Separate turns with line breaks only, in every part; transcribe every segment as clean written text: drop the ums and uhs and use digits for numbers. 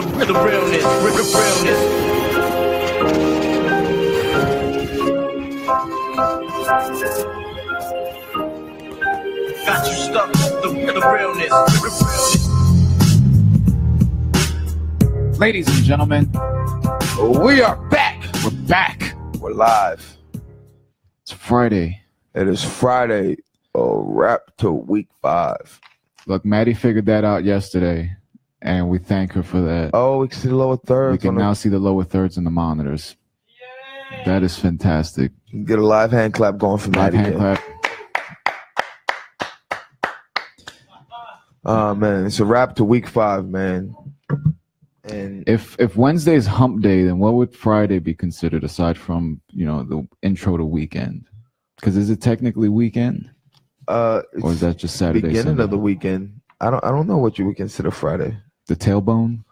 The realness, got you stuck. The realness.
Ladies and gentlemen,
We are back.
we're back.
We're live.
It's Friday.
It is Friday. Wrap to week 5.
Look, Maddie figured that out yesterday, and we thank her for that.
Oh, we can see the lower thirds.
We can now see the lower thirds in the monitors. Yay! That is fantastic.
Get a live hand clap going for
Live
Maddie.
hand clap.
Man, it's a wrap to week 5, man. And
If Wednesday is hump day, then what would Friday be considered aside from, the intro to weekend? Because is it technically weekend? Or is that just Saturday?
beginning
Sunday?
of the weekend. I don't know what you would consider Friday.
The tailbone?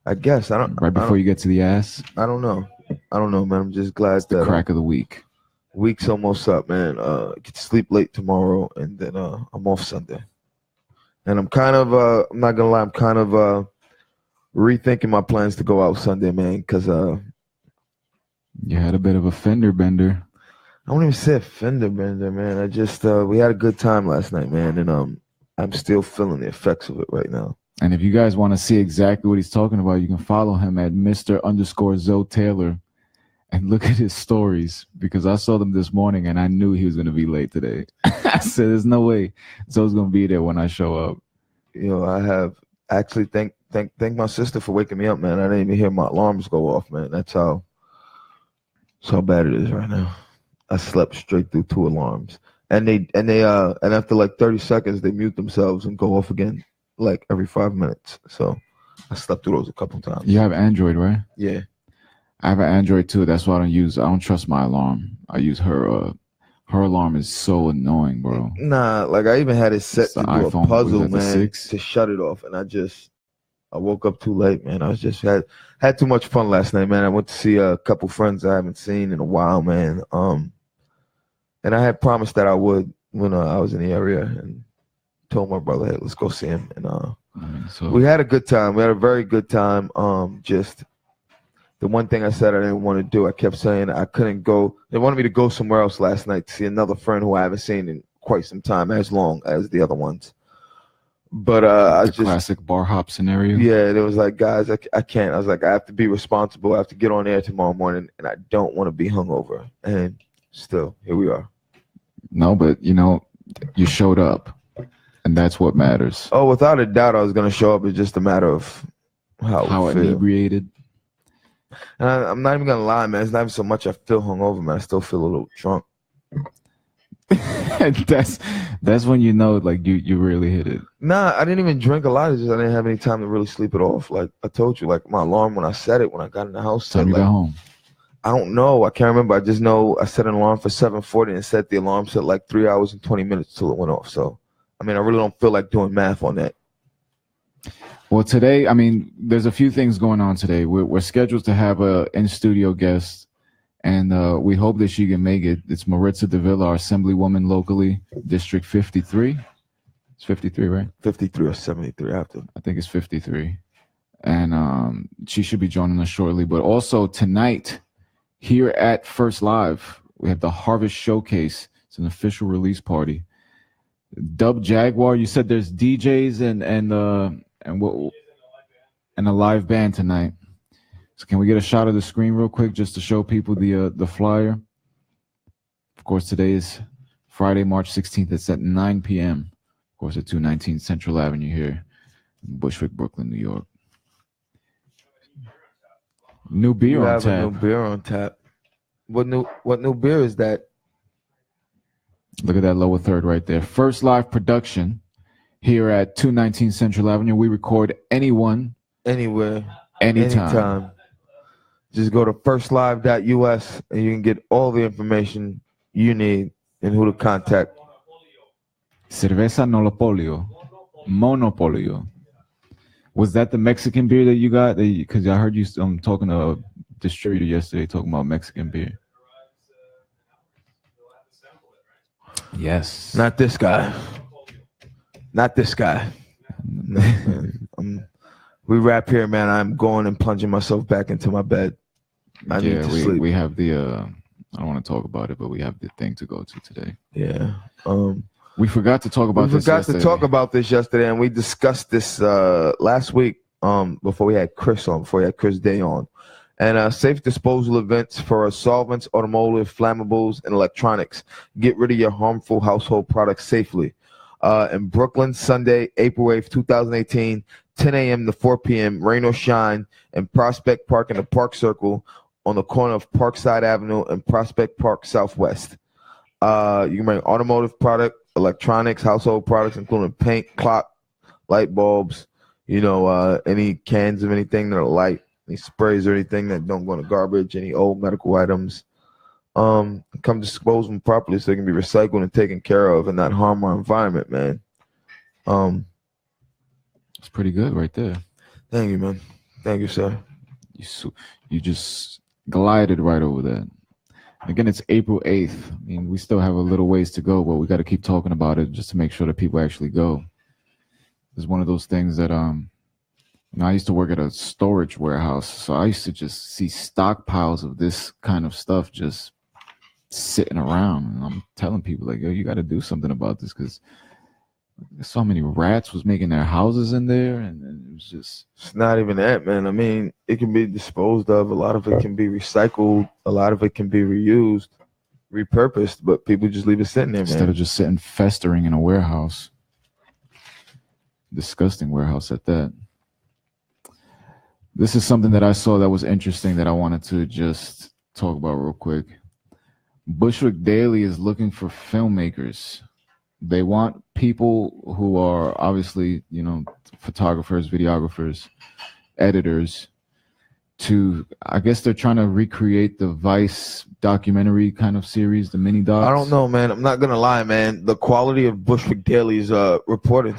I guess
Right before you get to the ass?
I don't know. Man. I'm just glad
The
that
crack of the week.
week's almost up, man. Get to sleep late tomorrow, and then I'm off Sunday. And I'm kind of I'm not gonna lie, I'm kind of rethinking my plans to go out Sunday, man, because
You had a bit of a fender bender.
I won't even say a fender bender, man. I just we had a good time last night, man, and I'm still feeling the effects of it right now.
And if you guys want to see exactly what he's talking about, you can follow him at Mr_Zoe Taylor and look at his stories, because I saw them this morning and I knew he was going to be late today. I said, there's no way Zoe's going to be there when I show up.
I have actually thank my sister for waking me up, man. I didn't even hear my alarms go off, man. That's how bad it is right now. I slept straight through 2 alarms, and after like 30 seconds they mute themselves and go off again, like every 5 minutes. So I slept through those a couple times.
You have Android, right?
Yeah.
I have an Android too. That's why I don't trust my alarm. I use her. Her alarm is so annoying, bro.
Nah, like I even had it set to do
iPhone,
a puzzle,
was that the
man,
6?
to shut it off, and I woke up too late, man. I was just had too much fun last night, man. I went to see a couple friends I haven't seen in a while, man. And I had promised that I would when I was in the area, and told my brother, hey, let's go see him. And
So
we had a good time. We had a very good time. Just the one thing I said I didn't want to do, I kept saying I couldn't go. They wanted me to go somewhere else last night to see another friend who I haven't seen in quite some time, as long as the other ones. But I just
classic bar hop scenario.
Yeah, it was like, guys, I can't. I was like, I have to be responsible. I have to get on air tomorrow morning, and I don't want to be hungover. And still, here we are.
No, but you showed up, and that's what matters.
Oh, without a doubt, I was going to show up. It's just a matter of how I feel.
Inebriated.
And I'm not even going to lie, man. It's not even so much I feel hungover, man. I still feel a little drunk.
that's when you know, like, you really hit it.
Nah, I didn't even drink a lot. It's just I didn't have any time to really sleep it off. Like I told you, like my alarm when I set it, when I got in the house.
Time you got home.
I don't know. I can't remember. I just know I set an alarm for 7:40 and set the alarm set like 3 hours and 20 minutes till it went off. So, I mean, I really don't feel like doing math on that.
Well, today, I mean, there's a few things going on today. We're scheduled to have a in-studio guest, and we hope that she can make it. It's Maritza Davila, our assemblywoman locally, District 53. It's 53, right?
53 or 73 after.
I think it's 53. And she should be joining us shortly. But also tonight, here at First Live, we have the Harvest Showcase. It's an official release party. Dub Jaguar, you said there's DJs and a live band tonight. So can we get a shot of the screen real quick just to show people the flyer? Of course, today is Friday, March 16th. It's at 9 p.m. Of course, at 219 Central Avenue here in Bushwick, Brooklyn, New York. New beer on tap.
New beer on tap. What new beer is that?
Look at that lower third right there. First Live production here at 219 Central Avenue. We record anyone,
anywhere,
anytime.
Just go to firstlive.us and you can get all the information you need and who to contact.
Cerveza Monopolio. Was that the Mexican beer that you got? Because I heard you talking to a distributor yesterday talking about Mexican beer. Yes.
Not this guy. I'm we wrap here, man. I'm going and plunging myself back into my bed. I need to sleep.
We have the I don't want to talk about it, but we have the thing to go to today.
Yeah.
We forgot to talk about this yesterday.
Yesterday, and we discussed this last week before we had Chris Day on. And safe disposal events for solvents, automotive, flammables, and electronics. Get rid of your harmful household products safely. In Brooklyn, Sunday, April 8th, 2018, 10 a.m. to 4 p.m., rain or shine, in Prospect Park in the Park Circle on the corner of Parkside Avenue and Prospect Park Southwest. You can bring automotive product, electronics, household products, including paint, clock, light bulbs, any cans of anything that are light, any sprays or anything that don't go in the garbage, any old medical items. Come dispose them properly so they can be recycled and taken care of and not harm our environment, man.
It's pretty good right there.
Thank you, man. Thank you, sir.
You just glided right over that. Again, it's April 8th. I mean, we still have a little ways to go, but we got to keep talking about it just to make sure that people actually go. It's one of those things that I used to work at a storage warehouse, so I used to just see stockpiles of this kind of stuff just sitting around, and I'm telling people like, yo, you got to do something about this, because so many rats was making their houses in there, and it was just...
It's not even that, man. I mean, it can be disposed of. A lot of it can be recycled. A lot of it can be reused, repurposed, but people just leave it sitting there, man.
Instead of just sitting festering in a warehouse. Disgusting warehouse at that. This is something that I saw that was interesting that I wanted to just talk about real quick. Bushwick Daily is looking for filmmakers. They want people who are obviously, photographers, videographers, editors to, I guess they're trying to recreate the Vice documentary kind of series, the mini docs.
I don't know, man. I'm not going to lie, man. The quality of Bushwick Daily's reporting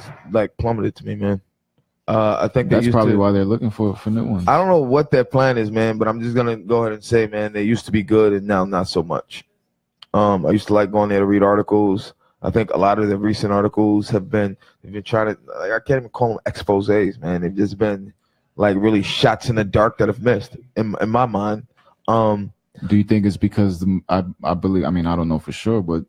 plummeted to me, man. I think
that's probably why they're looking for new ones.
I don't know what their plan is, man, but I'm just going to go ahead and say, man, they used to be good and now not so much. I used to like going there to read articles. I think a lot of the recent articles they've been trying to, I can't even call them exposés, man. They've just been like really shots in the dark that have missed in my mind.
Do you think it's because I believe, I don't know for sure, but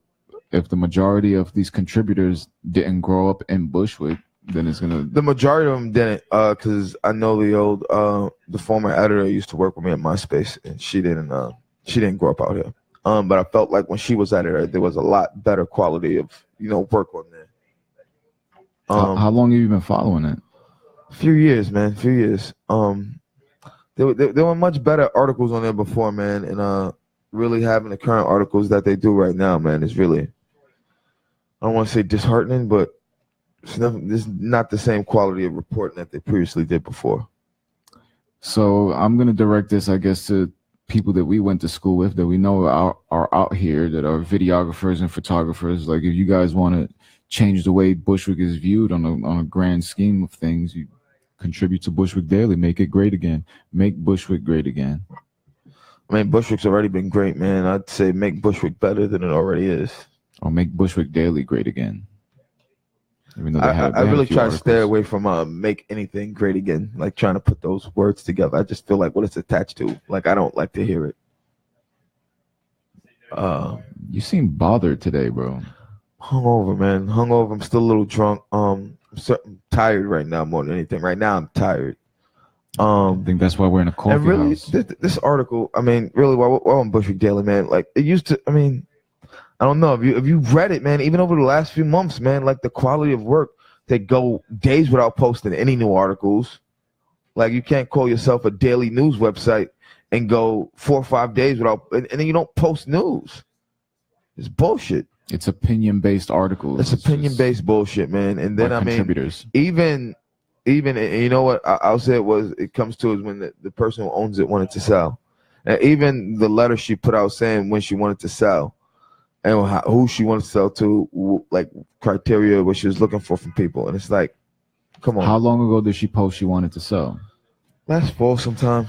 if the majority of these contributors didn't grow up in Bushwick, then it's gonna. The
majority of them didn't, because I know the former editor used to work with me at MySpace, and she didn't grow up out here. But I felt like when she was editor, there was a lot better quality of work on there.
How long have you been following it?
A few years, man. Few years. There were much better articles on there before, man, and really having the current articles that they do right now, man, is really, I don't want to say disheartening, but it's not the same quality of reporting that they previously did before.
So I'm going to direct this, I guess, to people that we went to school with that we know are out here, that are videographers and photographers. Like, if you guys want to change the way Bushwick is viewed on a grand scheme of things, you contribute to Bushwick Daily. Make it great again. Make Bushwick great again.
I mean, Bushwick's already been great, man. I'd say make Bushwick better than it already is.
Or make Bushwick Daily great again. Even though
I really try to stay away from make anything great again, like trying to put those words together. I just feel like what it's attached to. Like, I don't like to hear it.
You seem bothered today, bro.
Hungover, man. Hungover. I'm still a little drunk. I'm tired right now more than anything. Right now, I'm tired.
I think that's why we're in a coffee house.
This article, really, while on Bushwick Daily, man, like it used to. I don't know if you read it, man. Even over the last few months, man, like the quality of work, they go days without posting any new articles. Like, you can't call yourself a daily news website and go 4 or 5 days without, and then you don't post news. It's bullshit.
It's opinion-based articles.
It's opinion-based bullshit, man. And then
contributors.
Even you know what I'll say it comes to is when the person who owns it wanted to sell. And even the letter she put out saying when she wanted to sell and who she wanted to sell to, like criteria what she was looking for from people. And it's like, come on.
How long ago did she post she wanted to sell?
Last fall sometime.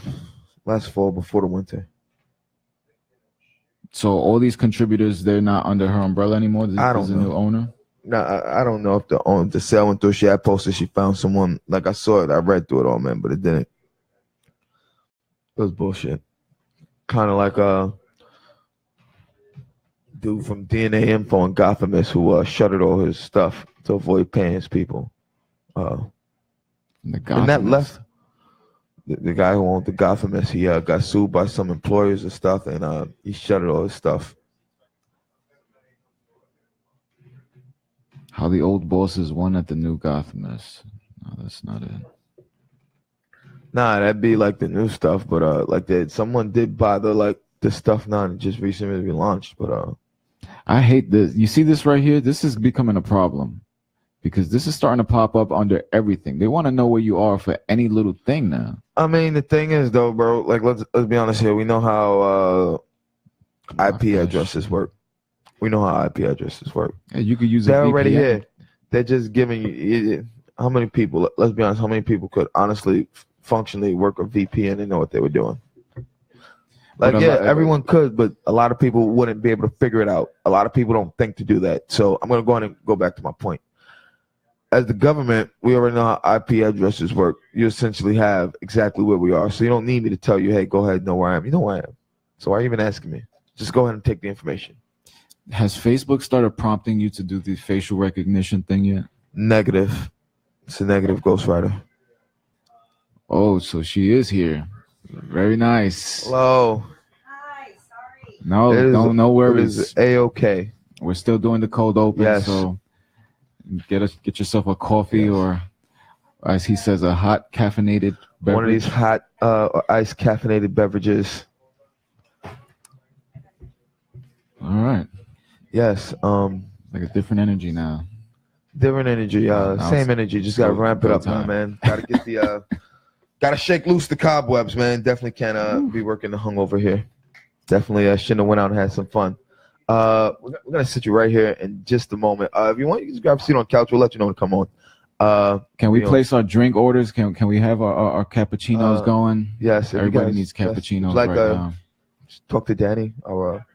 Last fall before the winter.
So all these contributors, they're not under her umbrella anymore?
I don't know.
New owner?
No, I don't know if the sale went through. She had posted she found someone. Like I saw it, I read through it all, man, but it didn't. It was bullshit. Kind of like dude from DNA Info and Gothamist who shuttered all his stuff to avoid paying his people. And that left the guy who owned the Gothamist. He got sued by some employers and stuff, and he shuttered all his stuff.
How the old bosses won at the new Gothamist. No, that's not it.
Nah, that'd be like the new stuff, but like someone did buy the stuff now and just recently been launched, but
I hate this. You see this right here? This is becoming a problem because this is starting to pop up under everything. They want to know where you are for any little thing now.
I mean, the thing is though, bro, like let's be honest here. We know how IP addresses work. We know how IP addresses work.
Yeah, you could use
They're
a VPN.
already here. They're just giving you how many people, let's be honest, how many people could honestly functionally work a VPN and know what they were doing? Like, yeah, everyone could, but a lot of people wouldn't be able to figure it out. A lot of people don't think to do that. So I'm going to go on and go back to my point. As the government, we already know how IP addresses work. You essentially have exactly where we are. So you don't need me to tell you, hey, go ahead and know where I am. You know where I am. So why are you even asking me? Just go ahead and take the information.
Has Facebook started prompting you to do the facial recognition thing yet?
Negative. It's a negative ghostwriter.
Oh, so she is here. Very nice.
Hello.
Hi, sorry.
No, no worries.
It is A-OK.
We're still doing the cold open,
Yes.
so get yourself a coffee or, as he says, a hot caffeinated beverage.
One of these hot iced caffeinated beverages.
All right.
Yes.
Like a different energy now.
Different energy. Same energy. Just gotta ramp it up, man. Gotta get the gotta shake loose the cobwebs, man. Definitely can't be working the hungover here. Definitely shouldn't have went out and had some fun. We're gonna sit you right here in just a moment. If you want, you can just grab a seat on the couch. We'll let you know when to come on.
Can we place our drink orders? Can we have our cappuccinos going?
Yes.
Everybody needs cappuccinos
like,
right now.
Talk to Danny. Or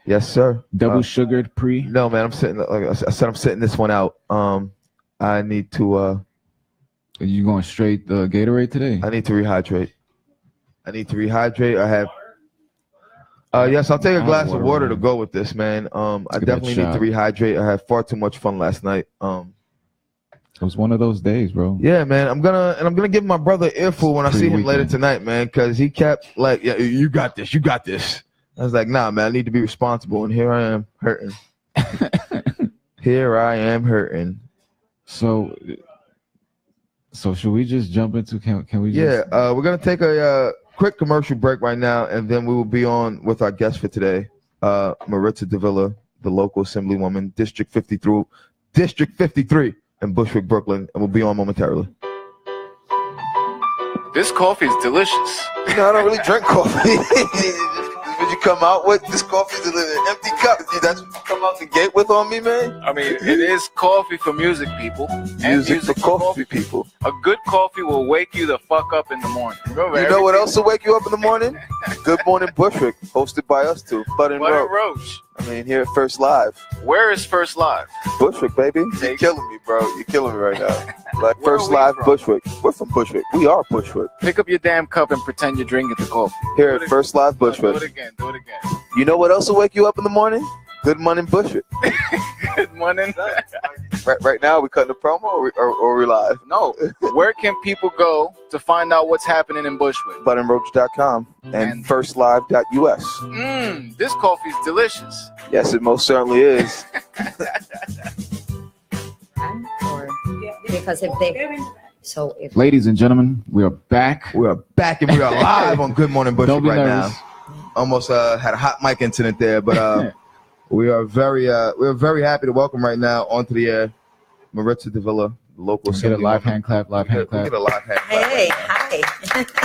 yes, sir.
Double sugared pre?
No, man. I'm sitting. Like I said, I'm sitting this one out. I need to.
Are you going straight Gatorade today?
I need to rehydrate. I have. Yes, I'll take a glass of water to go with this, man. I definitely need to rehydrate. I had far too much fun last night.
It was one of those days, bro.
Yeah, man. I'm gonna give my brother an earful when I see him later tonight, man, because he kept like, yeah, you got this. I was like, nah, man, I need to be responsible, and here I am hurting.
So should we just jump into? Can we?
Yeah, we're gonna take a quick commercial break right now, and then we will be on with our guest for today, Maritza Davila, the local assemblywoman, District 53 in Bushwick, Brooklyn, and we'll be on momentarily.
This coffee is delicious.
You know, I don't really drink coffee. Would you come out with this coffee is an empty cup? That's what you come out the gate with on me, man?
I mean, it is coffee for music people.
Music for coffee people.
A good coffee will wake you the fuck up in the morning. Remember,
you know what else will wake you up in the morning? Good Morning Bushwick, hosted by us two, Bud and Roach. I mean, here at First Live.
Where is First Live?
Bushwick, baby. You're killing me, bro. You're killing me right now. Like First Live Bushwick. We're from Bushwick. We are Bushwick.
Pick up your damn cup and pretend you're drinking the coffee.
Here at First Live Bushwick.
Do it again.
You know what else will wake you up in the morning? Good Morning Bushwick.
Good morning.
Right now, we cutting a promo or we live?
No. Where can people go to find out what's happening in Bushwick?
ButtonRoach.com and FirstLive.us.
This coffee is delicious.
Yes, it most certainly is.
Because if
ladies and gentlemen, we are back.
We are back and we are live on Good Morning Bushwick right
nervous.
now. Almost had a hot mic incident there, but we are very happy to welcome right now onto the air Maritza Davila, local.
Get a live hand clap.
Get a live hand clap.
Hey,
right
hi.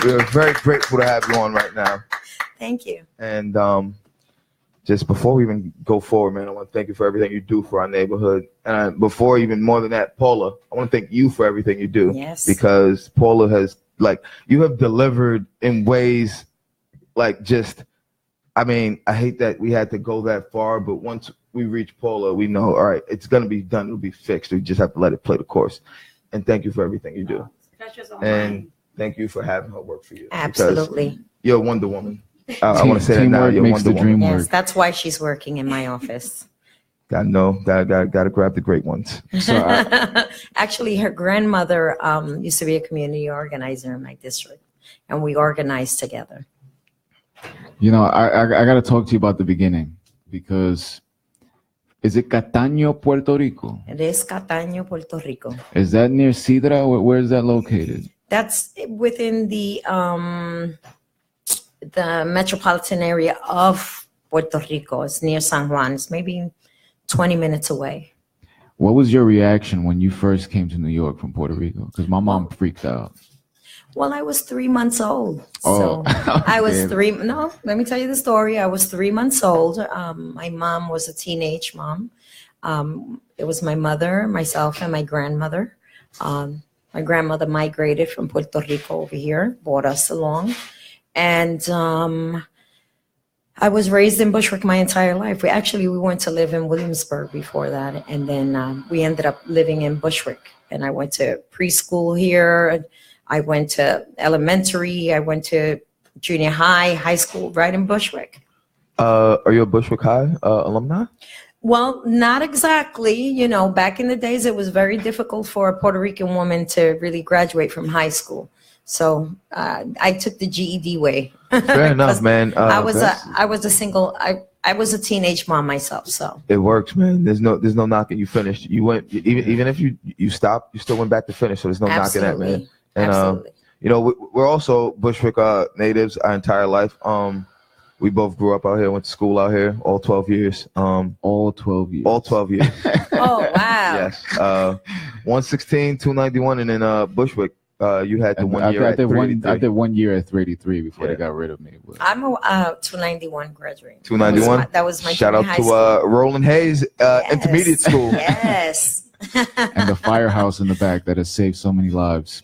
We are very grateful to have you on right now.
Thank you.
And just before we even go forward, man, I want to thank you for everything you do for our neighborhood. And before even more than that, Paula, I want to thank you for everything you do.
Yes.
Because Paula has, you have delivered in ways I hate that we had to go that far, but once we reach Paula, we know, all right, it's gonna be done. It'll be fixed. We just have to let it play the course. And thank you for everything you do. And thank you for having her work for you.
Absolutely.
You're Wonder Woman. I want to say that now.
Teamwork
You're
makes
Wonder
the dream
Woman.
work.
Yes, that's why she's working in my office.
Gotta grab the great ones.
So
Actually, her grandmother used to be a community organizer in my district, and we organized together.
you know, I got to talk to you about the beginning because is it Cataño, Puerto Rico?
It is Cataño, Puerto Rico.
Is that near Sidra? Where is that located?
That's within the metropolitan area of Puerto Rico. It's near San Juan. It's maybe 20 minutes away.
What was your reaction when you first came to New York from Puerto Rico? Because my mom freaked out.
Well, I was 3 months old.
Oh.
So I was
Damn.
no, let me tell you the story. I was 3 months old. My mom was a teenage mom. It was my mother, myself, and my grandmother. My grandmother migrated from Puerto Rico over here, brought us along. And I was raised in Bushwick my entire life. We went to live in Williamsburg before that. And then we ended up living in Bushwick. And I went to preschool here. I went to elementary. I went to junior high school, right in Bushwick.
Are you a Bushwick High alumni?
Well, not exactly. You know, back in the days, it was very difficult for a Puerto Rican woman to really graduate from high school. So I took the GED way.
Fair enough, man.
I was a teenage mom myself. So
it works, man. There's no knocking. You finished. You went even if you stopped, you still went back to finish. So there's no knocking that, man. And
absolutely.
you know, we're also Bushwick natives our entire life. We both grew up out here, went to school out here, all 12 years.
All 12 years.
All 12 years.
Oh wow.
Yes. 116, 291, and then Bushwick. You had the 1 year at 383.
I did 1 year at 383 before
Yeah.
they got rid of me. But
I'm a 291 graduate.
291.
That was my
Shout
junior
out
high
to
school.
Roland Hayes
Yes.
Intermediate School.
Yes.
and the firehouse in the back that has saved so many lives.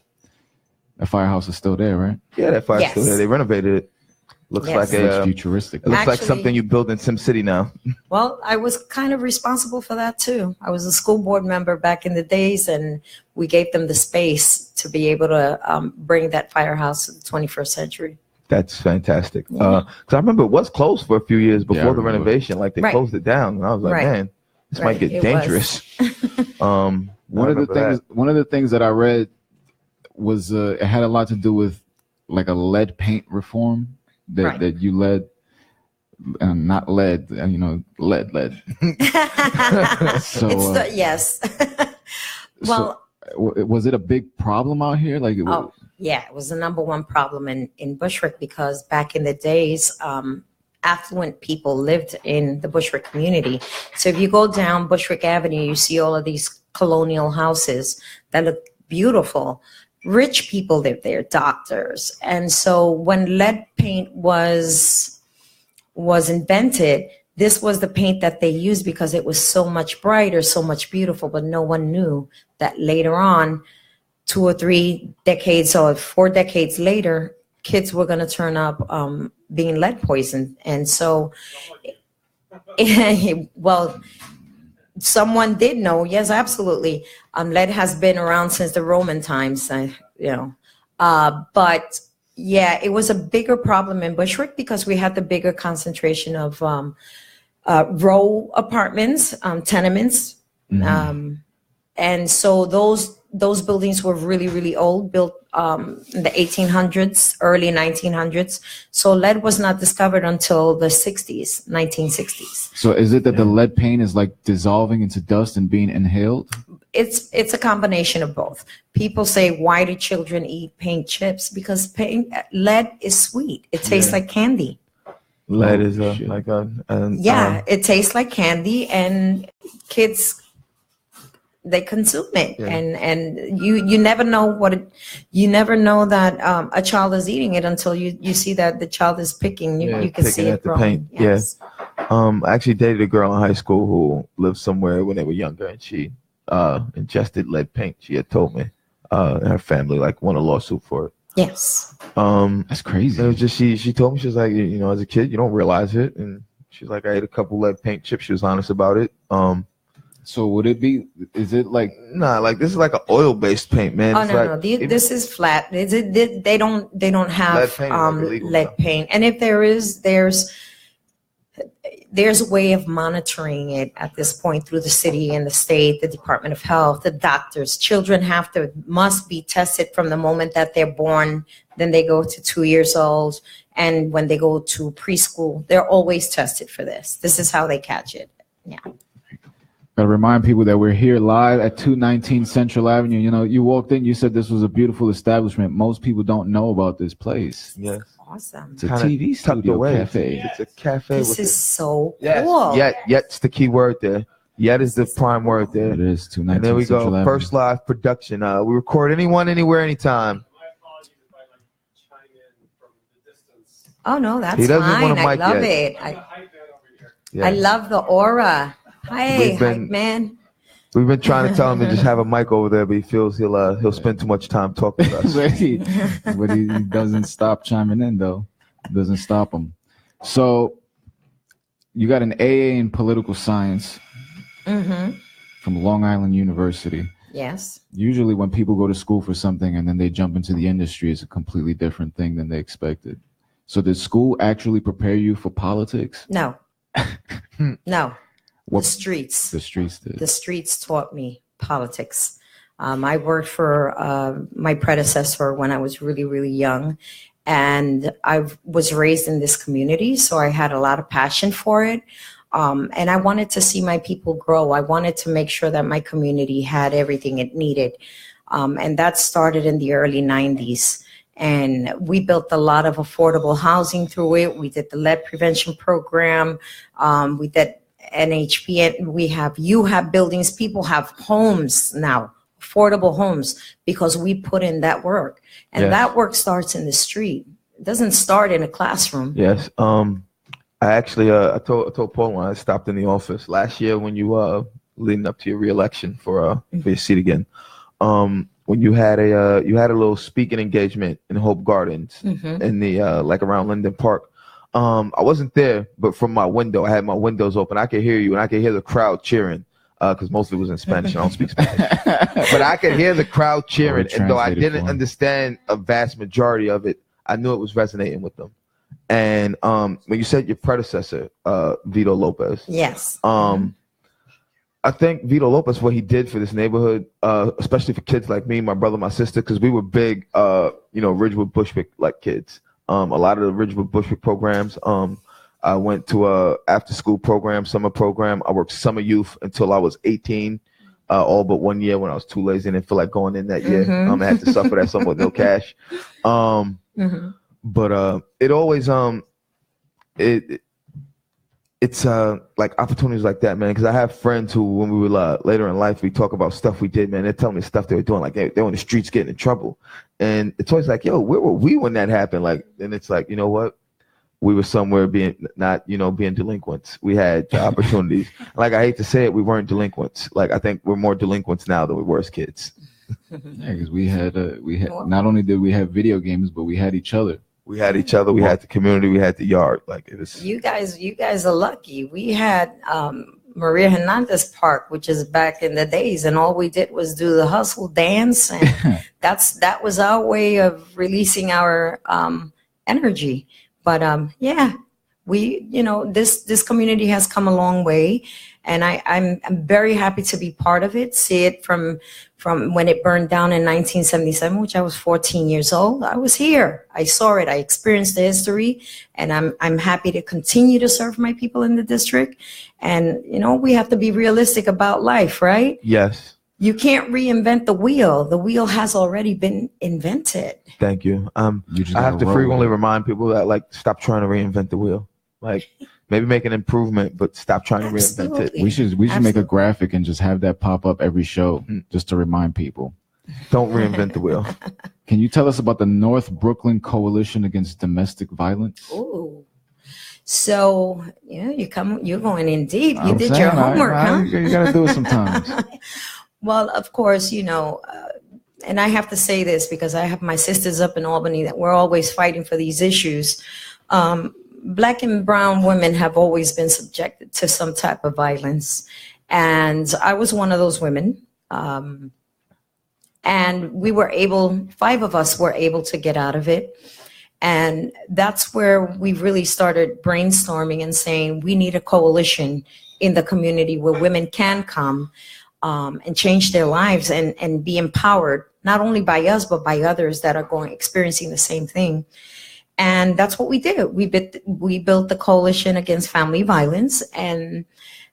The firehouse is still there, right?
Yeah, that fire's
Yes.
still there. They renovated it. Looks
Yes.
like
It's
a.
futuristic.
It looks like
Actually-
something you build in Sim City now.
Well, I was kind of responsible for that too. I was a school board member back in the days, and we gave them the space to be able to bring that firehouse to the 21st century.
That's fantastic.
Yeah.
Because I remember it was closed for a few years before
Yeah, I
the
remember.
renovation. Like they
Right.
closed it down, and I was like,
Right.
man, this
Right,
might get
it
dangerous.
One of the
remember
things that I read was it had a lot to do with like a lead paint reform that,
Right.
that you led, not lead, lead. So
Yes. Well,
was it a big problem out here? Like,
oh, yeah, it was the number one problem in Bushwick because back in the days, affluent people lived in the Bushwick community. So if you go down Bushwick Avenue, you see all of these colonial houses that look beautiful. Rich people live there, doctors. And so when lead paint was invented, this was the paint that they used because it was so much brighter, so much beautiful, but no one knew that later on, 2 or 3 decades or 4 decades later, kids were going to turn up being lead poisoned. And so, well, someone did know. Yes, absolutely. Lead has been around since the Roman times, but yeah, it was a bigger problem in Bushwick because we had the bigger concentration of row apartments, tenements. And so those buildings were really, really old, built in the 1800s, early 1900s. So lead was not discovered until the 60s, 1960s.
So is it that the lead paint is like dissolving into dust and being inhaled?
It's a combination of both. People say, why do children eat paint chips? Because lead is sweet. It tastes like candy.
Lead is
shit.
It tastes like candy, and kids, they consume it.
Yeah.
And you never know you never know that a child is eating it until you see that the child is picking. You can
picking
see
at
it
the
growing.
paint.
Yes.
I actually dated a girl in high school who lived somewhere when they were younger, and she ingested lead paint. She had told me, and her family won a lawsuit for it.
Yes.
That's crazy.
It was just she told me, she was like, as a kid you don't realize it, and She's like, I ate a couple lead paint chips. She was honest about it.
So would it be? Is it like?
Nah, like this is like an oil-based paint, man.
Oh
It's
no,
like,
no, this is flat. They don't have
Lead paint is like illegal
lead
now.
paint, and if there is, there's a way of monitoring it at this point through the city and the state, the Department of Health, the doctors. Children must be tested from the moment that they're born. Then they go to 2 years old, and when they go to preschool, they're always tested for this. This is how they catch it. Yeah.
Gotta remind people that we're here live at 219 Central Avenue. You know, you walked in, you said this was a beautiful establishment. Most people don't know about this place.
yes,
Awesome.
It's a
Kinda
TV
tucked
studio
away.
cafe.
It's a cafe.
This
with
is so
yes,
cool.
yet's the key word there. Yet is the prime word there.
It is 219
And there we
Central
go.
Avenue.
First live production. We record anyone, anywhere, anytime.
Oh no, that's
He doesn't want
fine.
a
I
mic
love
yet.
it.
Yeah.
I love the aura. Hey,
We've been-
hype man.
We've been trying to tell him to just have a mic over there, but he feels he'll spend too much time talking to us.
but he doesn't stop chiming in though. Doesn't stop him. So you got an AA in political science
Mm-hmm.
from Long Island University.
Yes.
Usually when people go to school for something and then they jump into the industry, it's a completely different thing than they expected. So did school actually prepare you for politics?
No. No.
What
The streets.
the streets did?
The streets taught me politics. I worked for my predecessor when I was really, really young. And I was raised in this community, so I had a lot of passion for it. And I wanted to see my people grow. I wanted to make sure that my community had everything it needed. And that started in the early 90s. And we built a lot of affordable housing through it. We did the lead prevention program. We did NHP. You have buildings. People have homes now, affordable homes, because we put in that work. And
Yes.
that work starts in the street. It doesn't start in a classroom.
Yes. I actually I told Paul when I stopped in the office last year when you leading up to your reelection for your seat again. When you had a little speaking engagement in Hope Gardens in the like around Linden Park. I wasn't there, but from my window, I had my windows open. I could hear you, and I could hear the crowd cheering because most of it was in Spanish. I don't speak Spanish, but I could hear the crowd cheering, and though I
translated
didn't
for 'em.
understand a vast majority of it, I knew it was resonating with them. And when you said your predecessor, Vito Lopez,
Yes.
I think Vito Lopez, what he did for this neighborhood, especially for kids like me, my brother, my sister, because we were big, Ridgewood Bushwick like kids. A lot of the Ridgewood Bushwick programs. I went to a after school program, summer program. I worked summer youth until I was 18, all but 1 year when I was too lazy and didn't feel like going in that year. I had to suffer that summer with no cash. But it always it's like opportunities like that, man. Because I have friends who, when we were later in life, we talk about stuff we did, man. They're telling me stuff they were doing, like they were in the streets getting in trouble, and it's always like, yo, where were we when that happened? Like, and it's like, you know what? We were somewhere being delinquents. We had opportunities. Like, I hate to say it, we weren't delinquents. Like, I think we're more delinquents now than we were as kids.
Yeah, because we had not only did we have video games, but we had each other.
We had each other. We had the community. We had the yard. Like, it was.
You guys are lucky. We had Maria Hernandez Park, which is back in the days, and all we did was do the hustle dance, and that was our way of releasing our energy. But yeah, we, this community has come a long way, and I'm very happy to be part of it. See it from when it burned down in 1977, which I was 14 years old. I was here. I saw it. I experienced the history, and I'm happy to continue to serve my people in the district. And we have to be realistic about life, right?
Yes.
You can't reinvent the wheel. The wheel has already been invented.
Thank you.
You just
I have to
gotta roll
frequently
with it.
remind people that, like, stop trying to reinvent the wheel. Like, maybe make an improvement, but stop trying to reinvent it.
Absolutely.
We should make a
Absolutely.
graphic and just have that pop up every show, just to remind people.
Don't reinvent the wheel.
Can you tell us about the North Brooklyn Coalition Against Domestic Violence?
Ooh. So, you're going in deep. You
I'm
did
saying,
your homework, huh?
You got to do it sometimes.
Well, of course, and I have to say this because I have my sisters up in Albany that we're always fighting for these issues. Black and brown women have always been subjected to some type of violence. And I was one of those women. And we were able, 5 of us were able to get out of it. And that's where we really started brainstorming and saying we need a coalition in the community where women can come and change their lives and be empowered, not only by us, but by others that are experiencing the same thing. And that's what we did. We built the Coalition Against Family Violence, and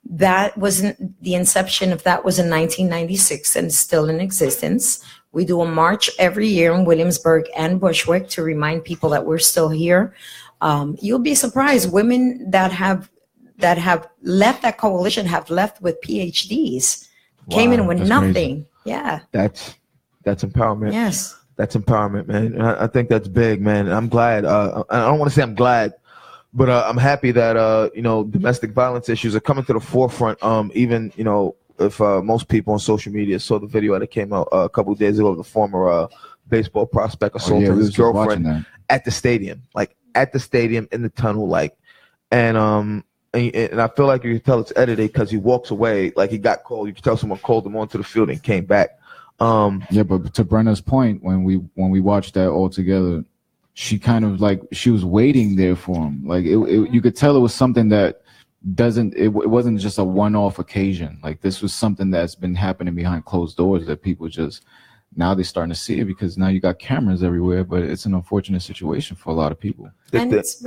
that was the inception of that was in 1996 and still in existence. We do a march every year in Williamsburg and Bushwick to remind people that we're still here. You'll be surprised, women that have left that coalition have left with PhDs, came in with nothing. Crazy. Yeah. That's
empowerment.
Yes.
That's empowerment, man. I think that's big, man. I'm glad. I don't want to say I'm glad, but I'm happy that, domestic violence issues are coming to the forefront. Even, if most people on social media saw the video that came out a couple of days ago of the former baseball prospect assaulting his girlfriend at the stadium, in the tunnel, and I feel like you can tell it's edited because he walks away, like he got called. You can tell someone called him onto the field and came back.
Yeah, but to Brenna's point, when we watched that all together, she kind of she was waiting there for him. You could tell it was something that it wasn't just a one-off occasion. This was something that's been happening behind closed doors that people just now they're starting to see it because now you got cameras everywhere. But it's an unfortunate situation for a lot of people.
And it's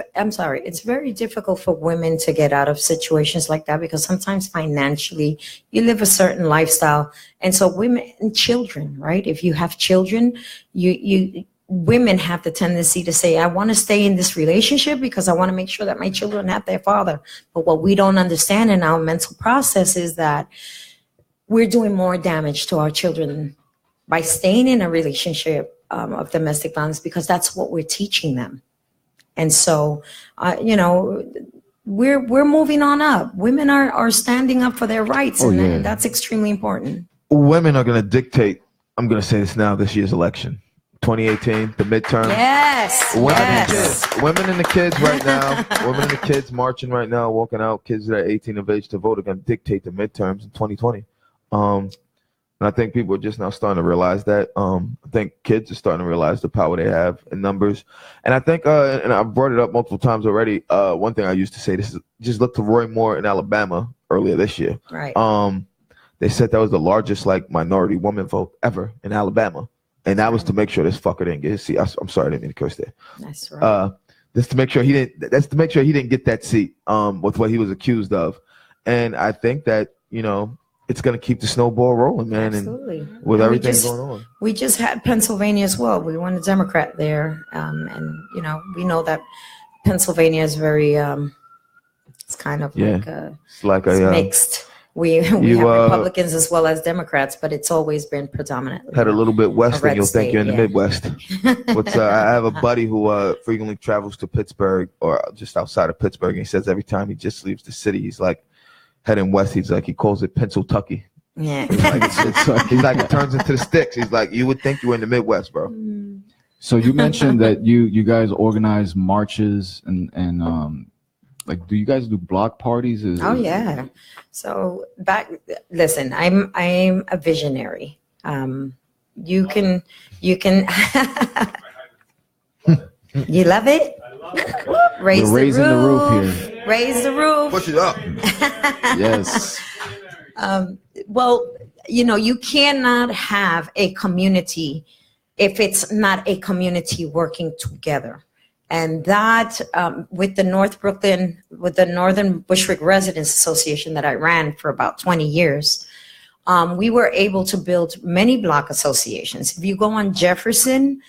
very difficult for women to get out of situations like that because sometimes financially you live a certain lifestyle. And so women and children, right? If you have children, women have the tendency to say, I want to stay in this relationship because I want to make sure that my children have their father. But what we don't understand in our mental process is that we're doing more damage to our children by staying in a relationship of domestic violence because that's what we're teaching them. And so, we're moving on up. Women are standing up for their rights, and that's extremely important.
Women are going to dictate, I'm going to say this now, this year's election. 2018, the midterm.
Yes.
Women and the kids right now, women and the kids marching right now, walking out, kids that are 18 of age to vote are going to dictate the midterms in 2020. And I think people are just now starting to realize that. I think kids are starting to realize the power they have in numbers. And I think, and I've brought it up multiple times already, one thing I used to say, this is just look to Roy Moore in Alabama earlier this year.
Right.
They said that was the largest minority woman vote ever in Alabama. And that was to make sure this fucker didn't get his seat. I'm sorry, I didn't mean to curse there.
That's right.
That's to make sure he didn't get that seat with what he was accused of. And I think that, it's going to keep the snowball rolling, man.
Absolutely.
And with everything going on.
We just had Pennsylvania as well. We won a Democrat there. And, we know that Pennsylvania is very, it's kind of mixed. We have Republicans as well as Democrats, but it's always been predominantly.
Head a little bit west and you'll think you're in the Midwest. I have a buddy who frequently travels to Pittsburgh or just outside of Pittsburgh. And he says every time he just leaves the city, he's heading west. He calls it Pennsyltucky.
Yeah.
He's it turns into the sticks. He's you would think you were in the Midwest, bro.
So you mentioned that you guys organize marches and do you guys do block parties?
Yeah. So listen, I'm a visionary. You can you love it?
Raise the roof here.
Raise the roof.
Push it up.
Yes.
Well, you cannot have a community if it's not a community working together. And that with the Northern Bushwick Residents Association that I ran for about 20 years, we were able to build many block associations. If you go on Jefferson,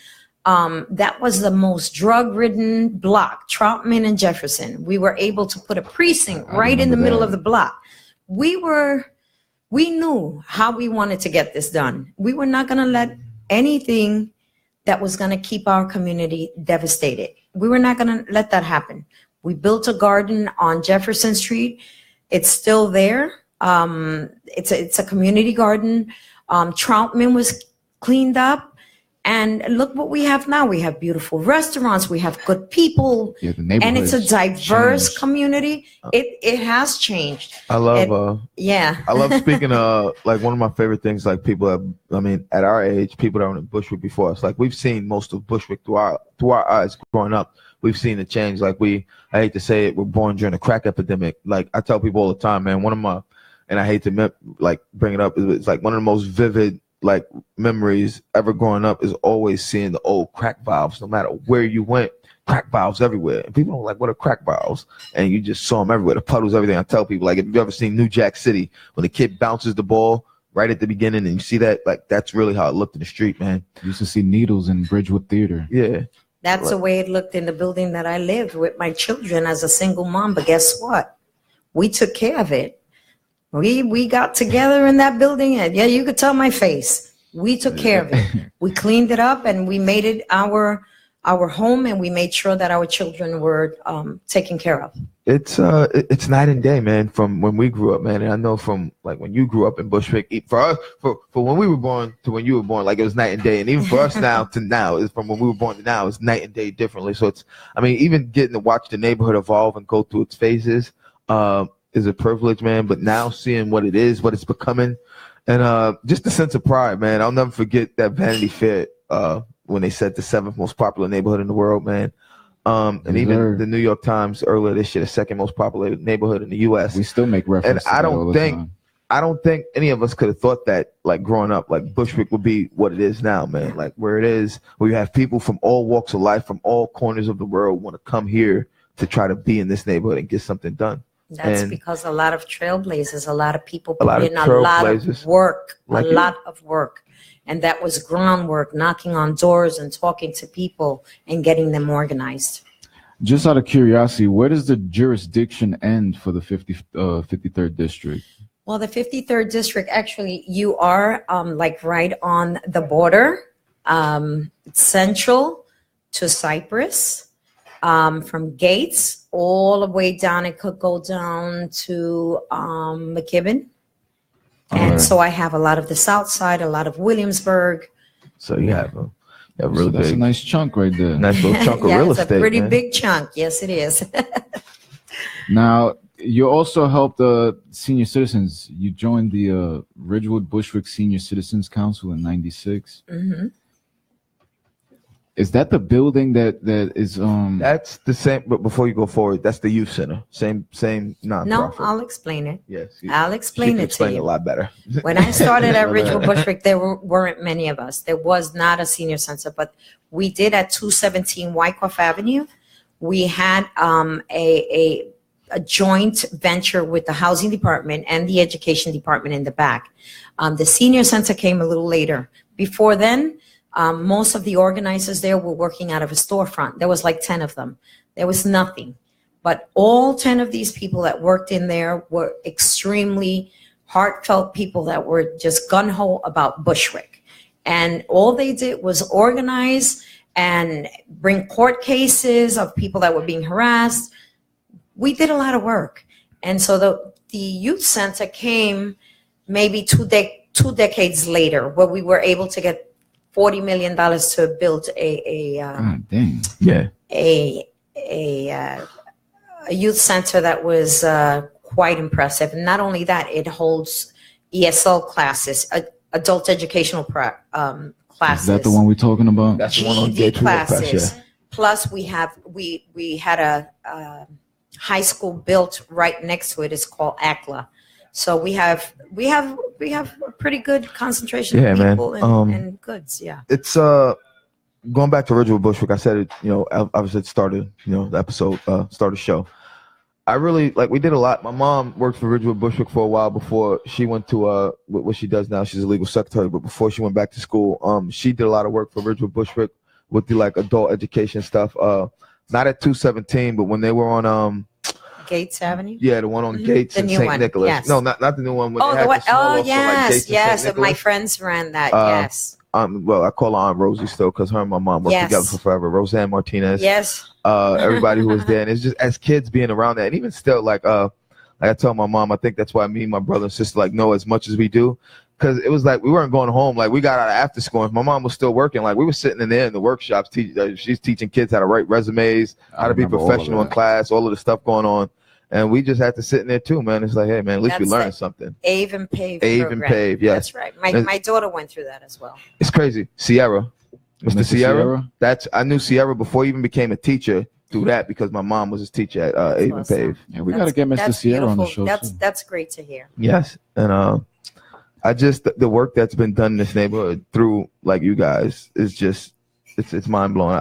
that was the most drug-ridden block, Troutman and Jefferson. We were able to put a precinct right in the middle of the block. We knew how we wanted to get this done. We were not going to let anything that was going to keep our community devastated. We were not going to let that happen. We built a garden on Jefferson Street. It's still there. It's a community garden. Troutman was cleaned up. And look what we have now. We have beautiful restaurants. We have good people.
Yeah, the neighborhood.
And it's a diverse
changed.
community. It has changed.
I love
Yeah.
I love speaking like one of my favorite things, like people that, I mean, at our age, people that were in Bushwick before us, like we've seen most of Bushwick through our eyes growing up. We've seen the change. Like I hate to say it, we're born during the crack epidemic. Like I tell people all the time, man, and I hate to like bring it up, it's like one of the most vivid like memories ever growing up is always seeing the old crack valves. No matter where you went, crack valves everywhere. And people don't like, what are crack valves? And you just saw them everywhere, the puddles, everything. I tell people, like, if you've ever seen New Jack City, when the kid bounces the ball right at the beginning and you see that, like, that's really how it looked in the street, man.
You used to see needles in Bridgewood Theater.
Yeah.
That's the way it looked in the building that I lived with my children as a single mom. But guess what? We took care of it. We got together in that building, and yeah, you could tell my face. We took care of it. We cleaned it up, and we made it our home, and we made sure that our children were taken care of.
It's night and day, man, from when we grew up, man. And I know from like when you grew up in Bushwick, for us, for when we were born to when you were born, like it was night and day. And even for us now to now, is from when we were born to now, it's night and day differently. So it's, I mean, even getting to watch the neighborhood evolve and go through its phases is a privilege, man. But now seeing what it is, what it's becoming, and just a sense of pride, man. I'll never forget that Vanity Fair when they said the 7th most popular neighborhood in the world, man. And even the New York Times earlier this year, the 2nd most popular neighborhood in the U.S.
We still make reference.
And I don't think any of us could have thought that, like growing up, like Bushwick would be what it is now, man. Like where it is, where you have people from all walks of life, from all corners of the world, want to come here to try to be in this neighborhood and get something done.
That's because a lot of trailblazers, a lot of people put in a lot of work. And that was groundwork, knocking on doors and talking to people and getting them organized.
Just out of curiosity, where does the jurisdiction end for the 53rd district?
Well, the 53rd district, actually, you are like right on the border, central to Cypress, from Gates all the way down. It could go down to McKibben. And so I have a lot of the South Side, a lot of Williamsburg.
So you have a really
that's a nice chunk right there.
Nice little chunk of real estate.
It's a pretty
man.
big chunk. Yes, it is.
Now, you also helped senior citizens. You joined the Ridgewood Bushwick Senior Citizens Council in '96. Mm-hmm. Is that the building that is
That's the same, but before you go forward, that's the youth center. Same nonprofit.
No, I'll explain it.
Yes.
I'll explain it to
explain
you.
it a lot better.
When I started at Ridgewood Bushwick, there weren't many of us. There was not a senior center, but we did at 217 Wyckoff Avenue. We had a joint venture with the housing department and the education department in the back. The senior center came a little later. Before then, most of the organizers there were working out of a storefront. There was like 10 of them. There was nothing. But all 10 of these people that worked in there were extremely heartfelt people that were just gung-ho about Bushwick. And all they did was organize and bring court cases of people that were being harassed. We did a lot of work. And so the youth center came maybe two decades later, where we were able to get $40 million to build a youth center that was quite impressive. And not only that, it holds ESL classes, adult educational classes.
Is that the one we're talking about?
That's the one on
GED
Gate
classes.
Yeah.
Plus, we had a high school built right next to it. It's called ACLA. So we have a pretty good concentration of people and goods. Yeah.
It's going back to Ridgewood Bushwick. I said it, obviously it started, the episode, started the show. I really we did a lot. My mom worked for Ridgewood Bushwick for a while before she went to what she does now. She's a legal secretary, but before she went back to school, she did a lot of work for Ridgewood Bushwick with the adult education stuff. Not at 217, but when they were on
Gates Avenue?
Yeah, the one on Gates and St. Nicholas.
Yes.
No, not the new one.
Yes. My friends ran that. Yes.
Well, I call her Aunt Rosie still because her and my mom worked together for forever. Roseanne Martinez.
Yes.
Everybody who was there, and it's just as kids being around that, and even still, I tell my mom, I think that's why me and my brother and sister know as much as we do. because it was like we weren't going home. Like we got out of after school. And my mom was still working. Like we were sitting in there in the workshops. She's teaching kids how to write resumes, how to be professional in class, all of the stuff going on. And we just had to sit in there too, man. It's like, hey, man, at least we learned something.
Ave and Pave.
Ave and Pave, yes.
That's right. My daughter went through that as well.
It's crazy. Sierra, Mr. Sierra. I knew Sierra before he even became a teacher through that because my mom was his teacher at Ave and Pave.
Yeah, we got to get Mr. Sierra on the show.
That's great to hear.
Yes, and I just the work that's been done in this neighborhood through like you guys is just it's mind blowing.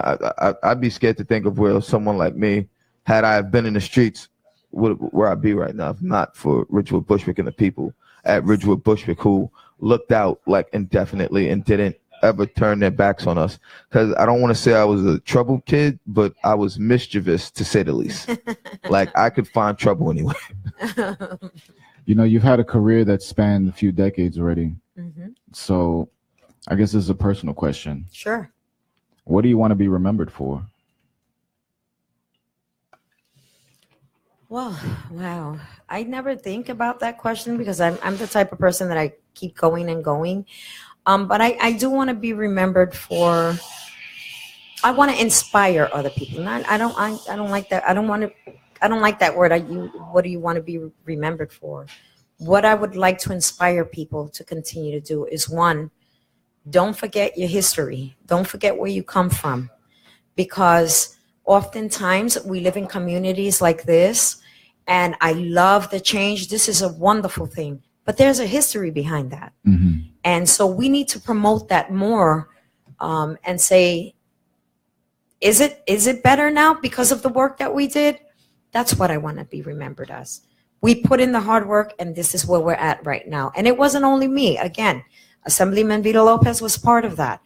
I'd be scared to think of where someone like me, had I been in the streets, where I'd be right now if not for Ridgewood Bushwick and the people at Ridgewood Bushwick who looked out like indefinitely and didn't ever turn their backs on us. Because I don't want to say I was a troubled kid, but I was mischievous to say the least. Like I could find trouble anywhere.
You know, you've had a career that spanned a few decades already.
Mm-hmm.
So I guess this is a personal question.
Sure.
What do you want to be remembered for?
Well, wow. I never think about that question because I'm the type of person that I keep going and going. But I do want to be remembered for. I want to inspire other people. I don't like that. I don't like that word. What do you want to be remembered for? What I would like to inspire people to continue to do is one, don't forget your history. Don't forget where you come from, because oftentimes we live in communities like this, and I love the change. This is a wonderful thing, but there's a history behind that.
Mm-hmm.
And so we need to promote that more and say, is it better now because of the work that we did? That's what I want to be remembered as. We put in the hard work, and this is where we're at right now. And it wasn't only me. Again, Assemblyman Vito Lopez was part of that.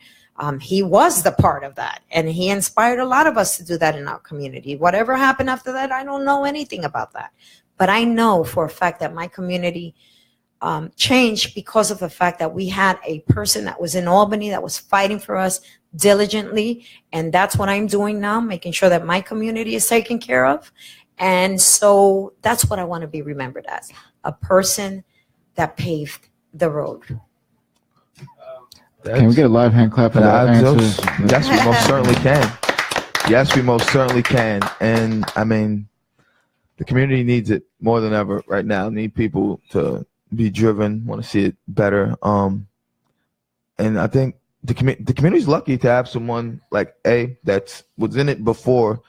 He was the part of that, and he inspired a lot of us to do that in our community. Whatever happened after that, I don't know anything about that. But I know for a fact that my community changed because of the fact that we had a person that was in Albany that was fighting for us diligently. And that's what I'm doing now, making sure that my community is taken care of. And so that's what I want to be remembered as, a person that paved the road.
Can we get a live hand clap for that answer?
Yes, we most certainly can. Yes, we most certainly can. And I mean, the community needs it more than ever right now. Need people to be driven, want to see it better. And I think the community's lucky to have someone like A that was in it before,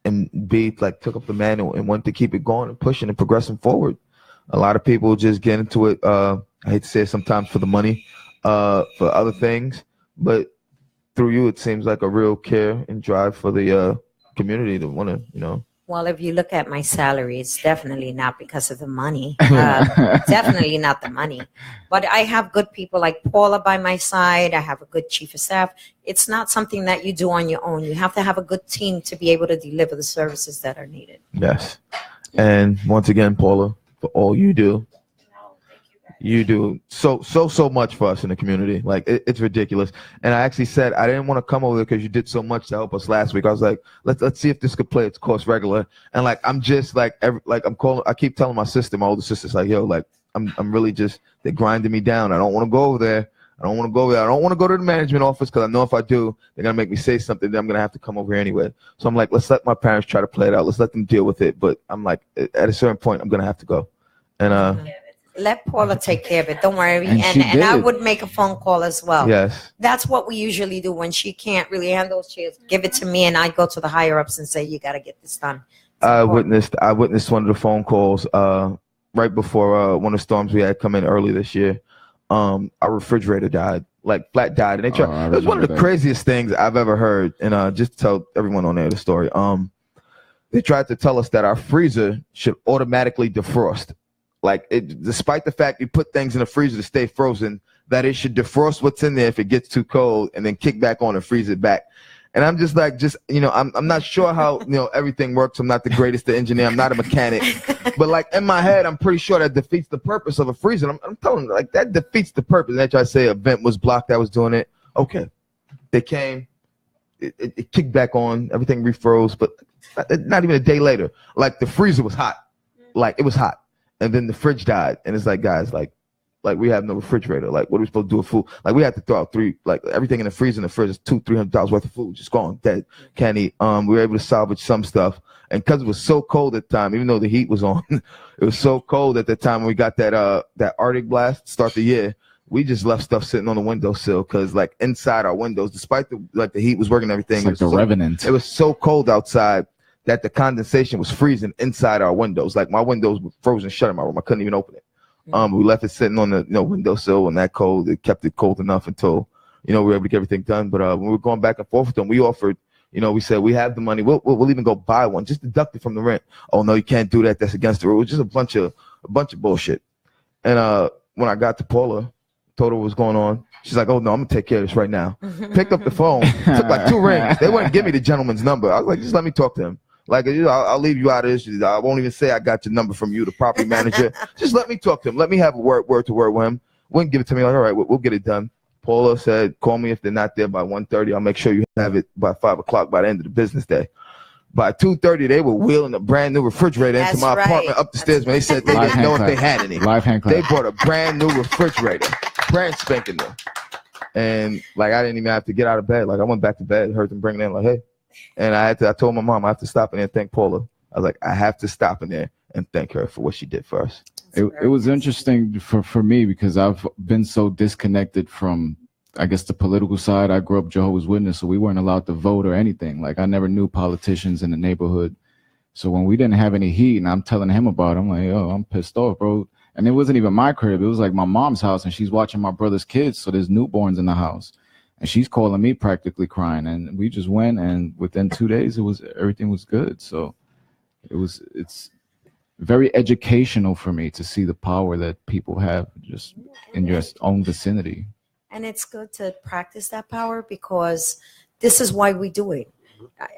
and B like took up the mantle and wanted to keep it going and pushing and progressing forward. A lot of people just get into it. I hate to say it sometimes for the money, for other things, but through you, it seems like a real care and drive for the community to want to, you know.
Well, if you look at my salary, it's definitely not because of the money. Definitely not the money. But I have good people like Paula by my side. I have a good chief of staff. It's not something that you do on your own. You have to have a good team to be able to deliver the services that are needed.
Yes. And once again, Paula, for all you do. You do so much for us in the community. Like it's ridiculous. And I actually said I didn't want to come over there because you did so much to help us last week. I was like, let's see if this could play its course regular. And like I'm just like I keep telling my sister, my older sister's like, yo, like I'm really just, they're grinding me down. I don't want to go over there. I don't want to go over there. I don't want to go to the management office because I know if I do, they're gonna make me say something. Then I'm gonna have to come over here anyway. So I'm like, let's let my parents try to play it out. Let's let them deal with it. But I'm like, at a certain point, I'm gonna have to go. And
let Paula take care of it. Don't worry.
And
I would make a phone call as well.
Yes.
That's what we usually do when she can't really handle it. She give it to me, and I go to the higher ups and say, you got to get this done.
I witnessed one of the phone calls right before one of the storms we had come in early this year. Our refrigerator died, like flat died. And they tried. It was one of the craziest things I've ever heard. And just to tell everyone on there the story. They tried to tell us that our freezer should automatically defrost. Like, despite the fact you put things in the freezer to stay frozen, that it should defrost what's in there if it gets too cold and then kick back on and freeze it back. And I'm just like, I'm not sure how, everything works. I'm not the greatest engineer. I'm not a mechanic. But, like, in my head, I'm pretty sure that defeats the purpose of a freezer. I'm telling you, like, that defeats the purpose. And they try to say a vent was blocked that was doing it. Okay. They came. It kicked back on. Everything refroze. But not even a day later. Like, the freezer was hot. Like, it was hot. And then the fridge died. And it's like, guys, like, Like we have no refrigerator. Like what are we supposed to do with food? Like we had to throw out everything in the freezer in the fridge is $200-$300 worth of food just gone, dead, can't eat. We were able to salvage some stuff, and because it was so cold at the time, even though the heat was on, it was so cold at the time when we got that Arctic blast to start the year. We just left stuff sitting on the windowsill because like inside our windows, despite the heat was working and everything,
it's like the Revenant.
It was so cold outside that the condensation was freezing inside our windows. Like my windows were frozen shut in my room. I couldn't even open it. We left it sitting on the windowsill and that cold. It kept it cold enough until we were able to get everything done. But when we were going back and forth with them, we offered, we said we have the money. We'll even go buy one, just deduct it from the rent. Oh no, you can't do that. That's against the rules. Just a bunch of bullshit. And when I got to Paula, told her what was going on. She's like, oh no, I'm gonna take care of this right now. Picked up the phone, took like 2 rings. They wouldn't give me the gentleman's number. I was like, just let me talk to him. Like, I'll leave you out of this. I won't even say I got your number from you, the property manager. Just let me talk to him. Let me have a word to word with him. Wouldn't give it to me. Like, all right, we'll get it done. Paula said, call me if they're not there by 1:30. I'll make sure you have it by 5 o'clock by the end of the business day. By 2:30, they were wheeling a brand new refrigerator into my apartment up the stairs. Man, they said they didn't know if they had any.
Live hand clap.
They bought a brand new refrigerator, brand spanking new. And like, I didn't even have to get out of bed. Like, I went back to bed, heard them bringing in, like, hey. And I told my mom I have to stop in there and thank Paula. I was like, I have to stop in there and thank her for what she did for us.
It was interesting for me because I've been so disconnected from, I guess, the political side. I grew up Jehovah's Witness, so we weren't allowed to vote or anything. Like, I never knew politicians in the neighborhood. So when we didn't have any heat and I'm telling him about it, I'm like, oh, I'm pissed off, bro. And it wasn't even my crib. It was like my mom's house, and she's watching my brother's kids. So there's newborns in the house. And she's calling me practically crying. And we just went, and within 2 days, everything was good. So it's very educational for me to see the power that people have just in your own vicinity.
And it's good to practice that power because this is why we do it.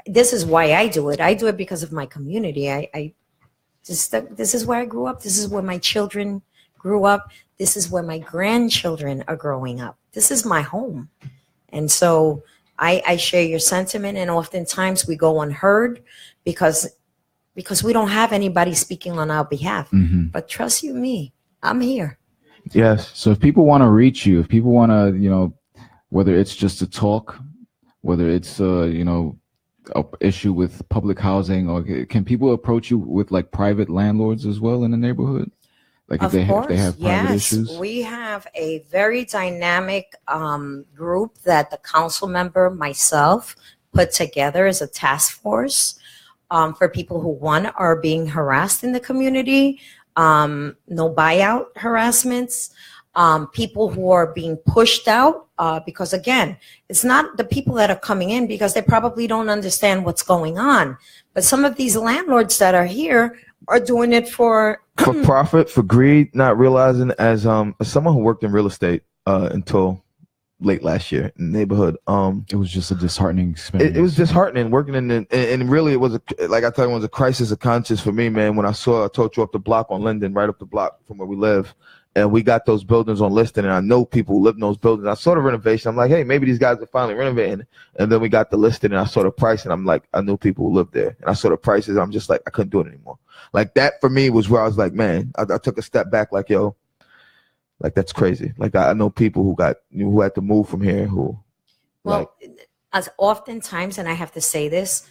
This is why I do it. I do it because of my community. This is where I grew up. This is where my children grew up. This is where my grandchildren are growing up. This is my home. And so I share your sentiment, and oftentimes we go unheard because we don't have anybody speaking on our behalf.
Mm-hmm.
But trust you me, I'm here.
Yes.
So if people want to reach you, if people want to, whether it's just a talk, whether it's, a issue with public housing, or can people approach you with like private landlords as well in the neighborhood? Like if they have private issues?
We have a very dynamic group that the council member, myself, put together as a task force for people who, one, are being harassed in the community, no buyout harassments, people who are being pushed out because, again, it's not the people that are coming in because they probably don't understand what's going on. But some of these landlords that are here are doing it for
profit, for greed, not realizing as someone who worked in real estate until late last year in the neighborhood.
It was just a disheartening experience.
It was disheartening working and really it was like I told you, it was a crisis of conscience for me, man. When I told you up the block on Linden, right up the block from where we live, and we got those buildings on listing, and I know people who live in those buildings. I saw the renovation. I'm like, hey, maybe these guys are finally renovating. And then we got the listing, and I saw the price, and I'm like, I knew people who lived there. And I saw the prices. I'm just like, I couldn't do it anymore. Like that for me was where I was like, man, I took a step back, like, yo, like that's crazy. Like I know people who had to move from here
as oftentimes, and I have to say this,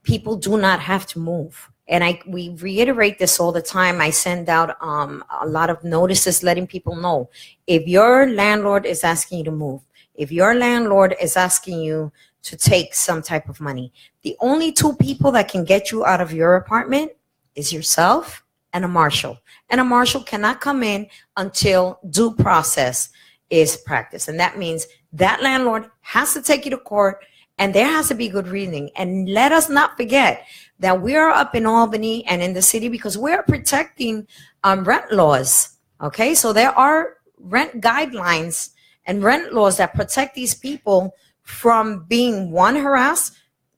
people do not have to move. And we reiterate this all the time. I send out a lot of notices letting people know if your landlord is asking you to move, if your landlord is asking you to take some type of money, the only 2 people that can get you out of your apartment is yourself and a marshal. And a marshal cannot come in until due process is practiced. And that means that landlord has to take you to court, and there has to be good reasoning. And let us not forget that we are up in Albany and in the city because we're protecting rent laws. Okay, so there are rent guidelines and rent laws that protect these people from being, 1, harassed,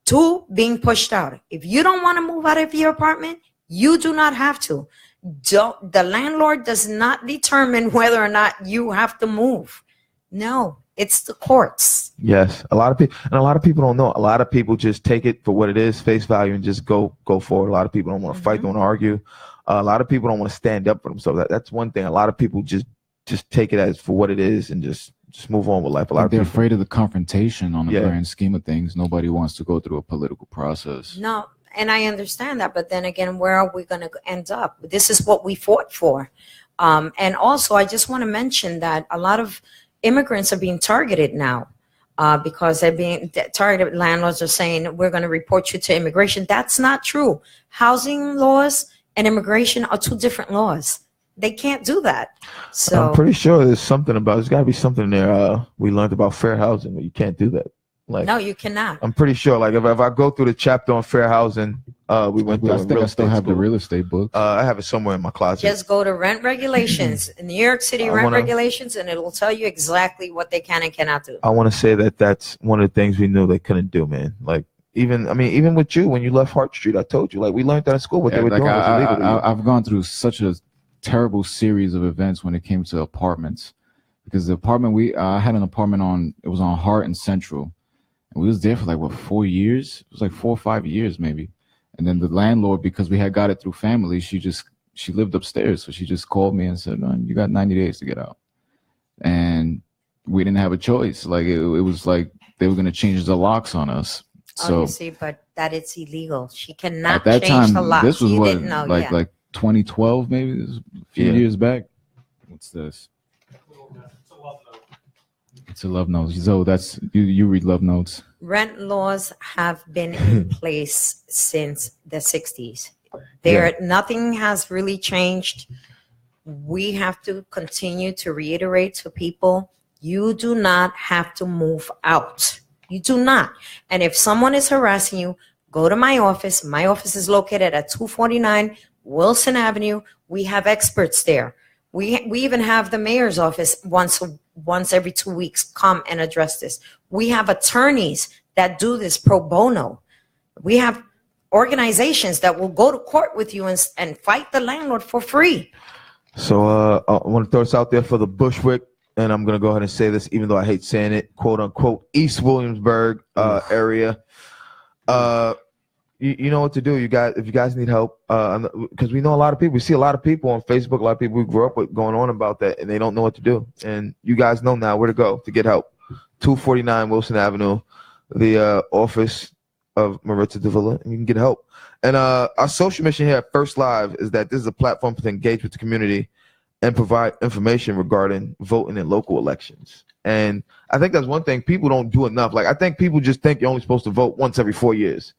2, being pushed out. If you don't want to move out of your apartment, you do not have to. The landlord does not determine whether or not you have to move. No, it's the courts.
Yes, a lot of people don't know. A lot of people just take it for what it is, face value, and just go forward. A lot of people don't want to fight, don't want to argue. A lot of people don't want to stand up for themselves. That's one thing. A lot of people just just take it as for what it is and just move on with life. A lot of
They're
people,
afraid of the confrontation on the
Yeah.
grand scheme of things. Nobody wants to go through a political process.
No, and I understand that, but then again, where are we going to end up? This is what we fought for. And also, I just want to mention that a lot of immigrants are being targeted now because they're being targeted. Landlords are saying, we're going to report you to immigration. That's not true. Housing laws and immigration are two different laws. They can't do that. So
I'm pretty sure there's got to be something there. We learned about fair housing, but you can't do that. Like,
no, you cannot.
I'm pretty sure, like, if I go through the chapter on fair housing, we went through
I think I still have the real estate book.
I have it somewhere in my closet.
Just go to rent regulations in New York City, regulations, and it will tell you exactly what they can and cannot do.
I want to say that that's one of the things we knew they couldn't do, man. Like, even with you, when you left Hart Street, I told you, like, we learned that in school what they were doing was illegal.
I've gone through such a terrible series of events when it came to apartments, because the apartment I had an apartment it was on Hart and Central. And we was there for like 4 years? It was like 4 or 5 years maybe. And then the landlord, because we had got it through family, she lived upstairs. So she just called me and said, "You got 90 days to get out." And we didn't have a choice. Like it was like they were going to change the locks on us. So
obviously, but that it's illegal. She cannot
at that
change
time,
the locks.
this was
You
what,
didn't know,
like 2012 maybe, this was a few years back. What's this? It's a love note. So that's you read love notes.
Rent laws have been in place since the 60s. Nothing has really changed. We have to continue to reiterate to people, you do not have to move out. You do not. And if someone is harassing you, go to my office. My office is located at 249 Wilson Avenue. We have experts there. We even have the mayor's office once every 2 weeks come and address this. We have attorneys that do this pro bono. We have organizations that will go to court with you and fight the landlord for free.
So I want to throw this out there for the Bushwick, and I'm going to go ahead and say this, even though I hate saying it, quote unquote, East Williamsburg area. You know what to do, you guys. If you guys need help, because we know a lot of people. We see a lot of people on Facebook, a lot of people we grew up with going on about that, and they don't know what to do. And you guys know now where to go to get help. 249 Wilson Avenue, the office of Maritza Davila, and you can get help. And our social mission here at First Live is that this is a platform to engage with the community and provide information regarding voting in local elections. And I think that's one thing people don't do enough. Like, I think people just think you're only supposed to vote once every 4 years.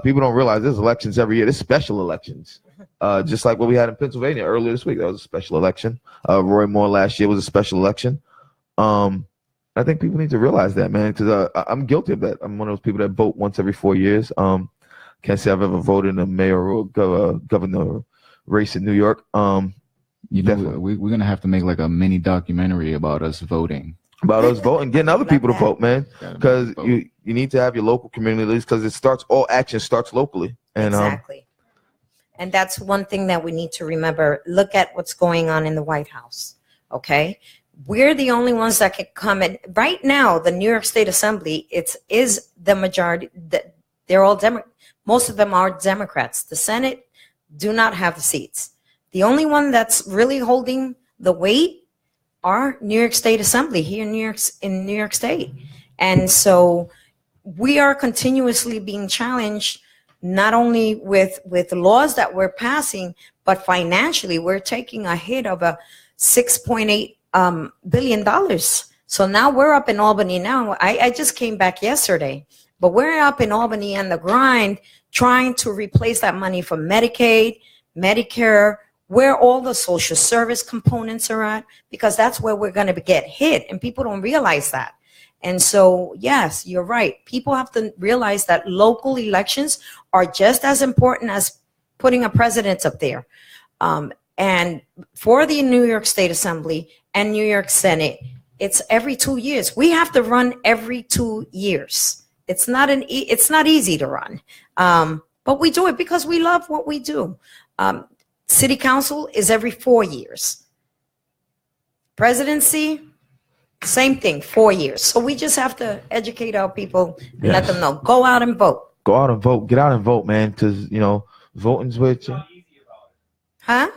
People don't realize there's elections every year. There's special elections, just like what we had in Pennsylvania earlier this week. That was a special election. Roy Moore last year was a special election. I think people need to realize that, man, because I'm guilty of that. I'm one of those people that vote once every 4 years. Can't say I've ever voted in a mayoral governor race in New York.
We're going to have to make like a mini documentary about us voting.
About us voting, getting other people to vote, man, because you need to have your local communities, because all action starts locally. And
exactly. And that's one thing that we need to remember. Look at what's going on in the White House. Okay. We're the only ones that can come in right now. The New York State Assembly, is the majority. They're all most of them are Democrats. The Senate do not have the seats. The only one that's really holding the weight are New York State Assembly here in New York State. And so we are continuously being challenged, not only with laws that we're passing, but financially we're taking a hit of a $6.8 billion. So now we're up in Albany now. I just came back yesterday, but we're up in Albany on the grind, trying to replace that money for Medicaid, Medicare, where all the social service components are at, because that's where we're going to get hit, and people don't realize that. And so, yes, you're right. People have to realize that local elections are just as important as putting a president up there. And for the New York State Assembly and New York Senate, it's every 2 years. We have to run every 2 years. It's not easy to run, but we do it because we love what we do. City Council is every 4 years. Presidency, same thing, 4 years. So we just have to educate our people and let them know. Go out and vote.
Go out and vote. Get out and vote, man, because, voting's with you.
Huh?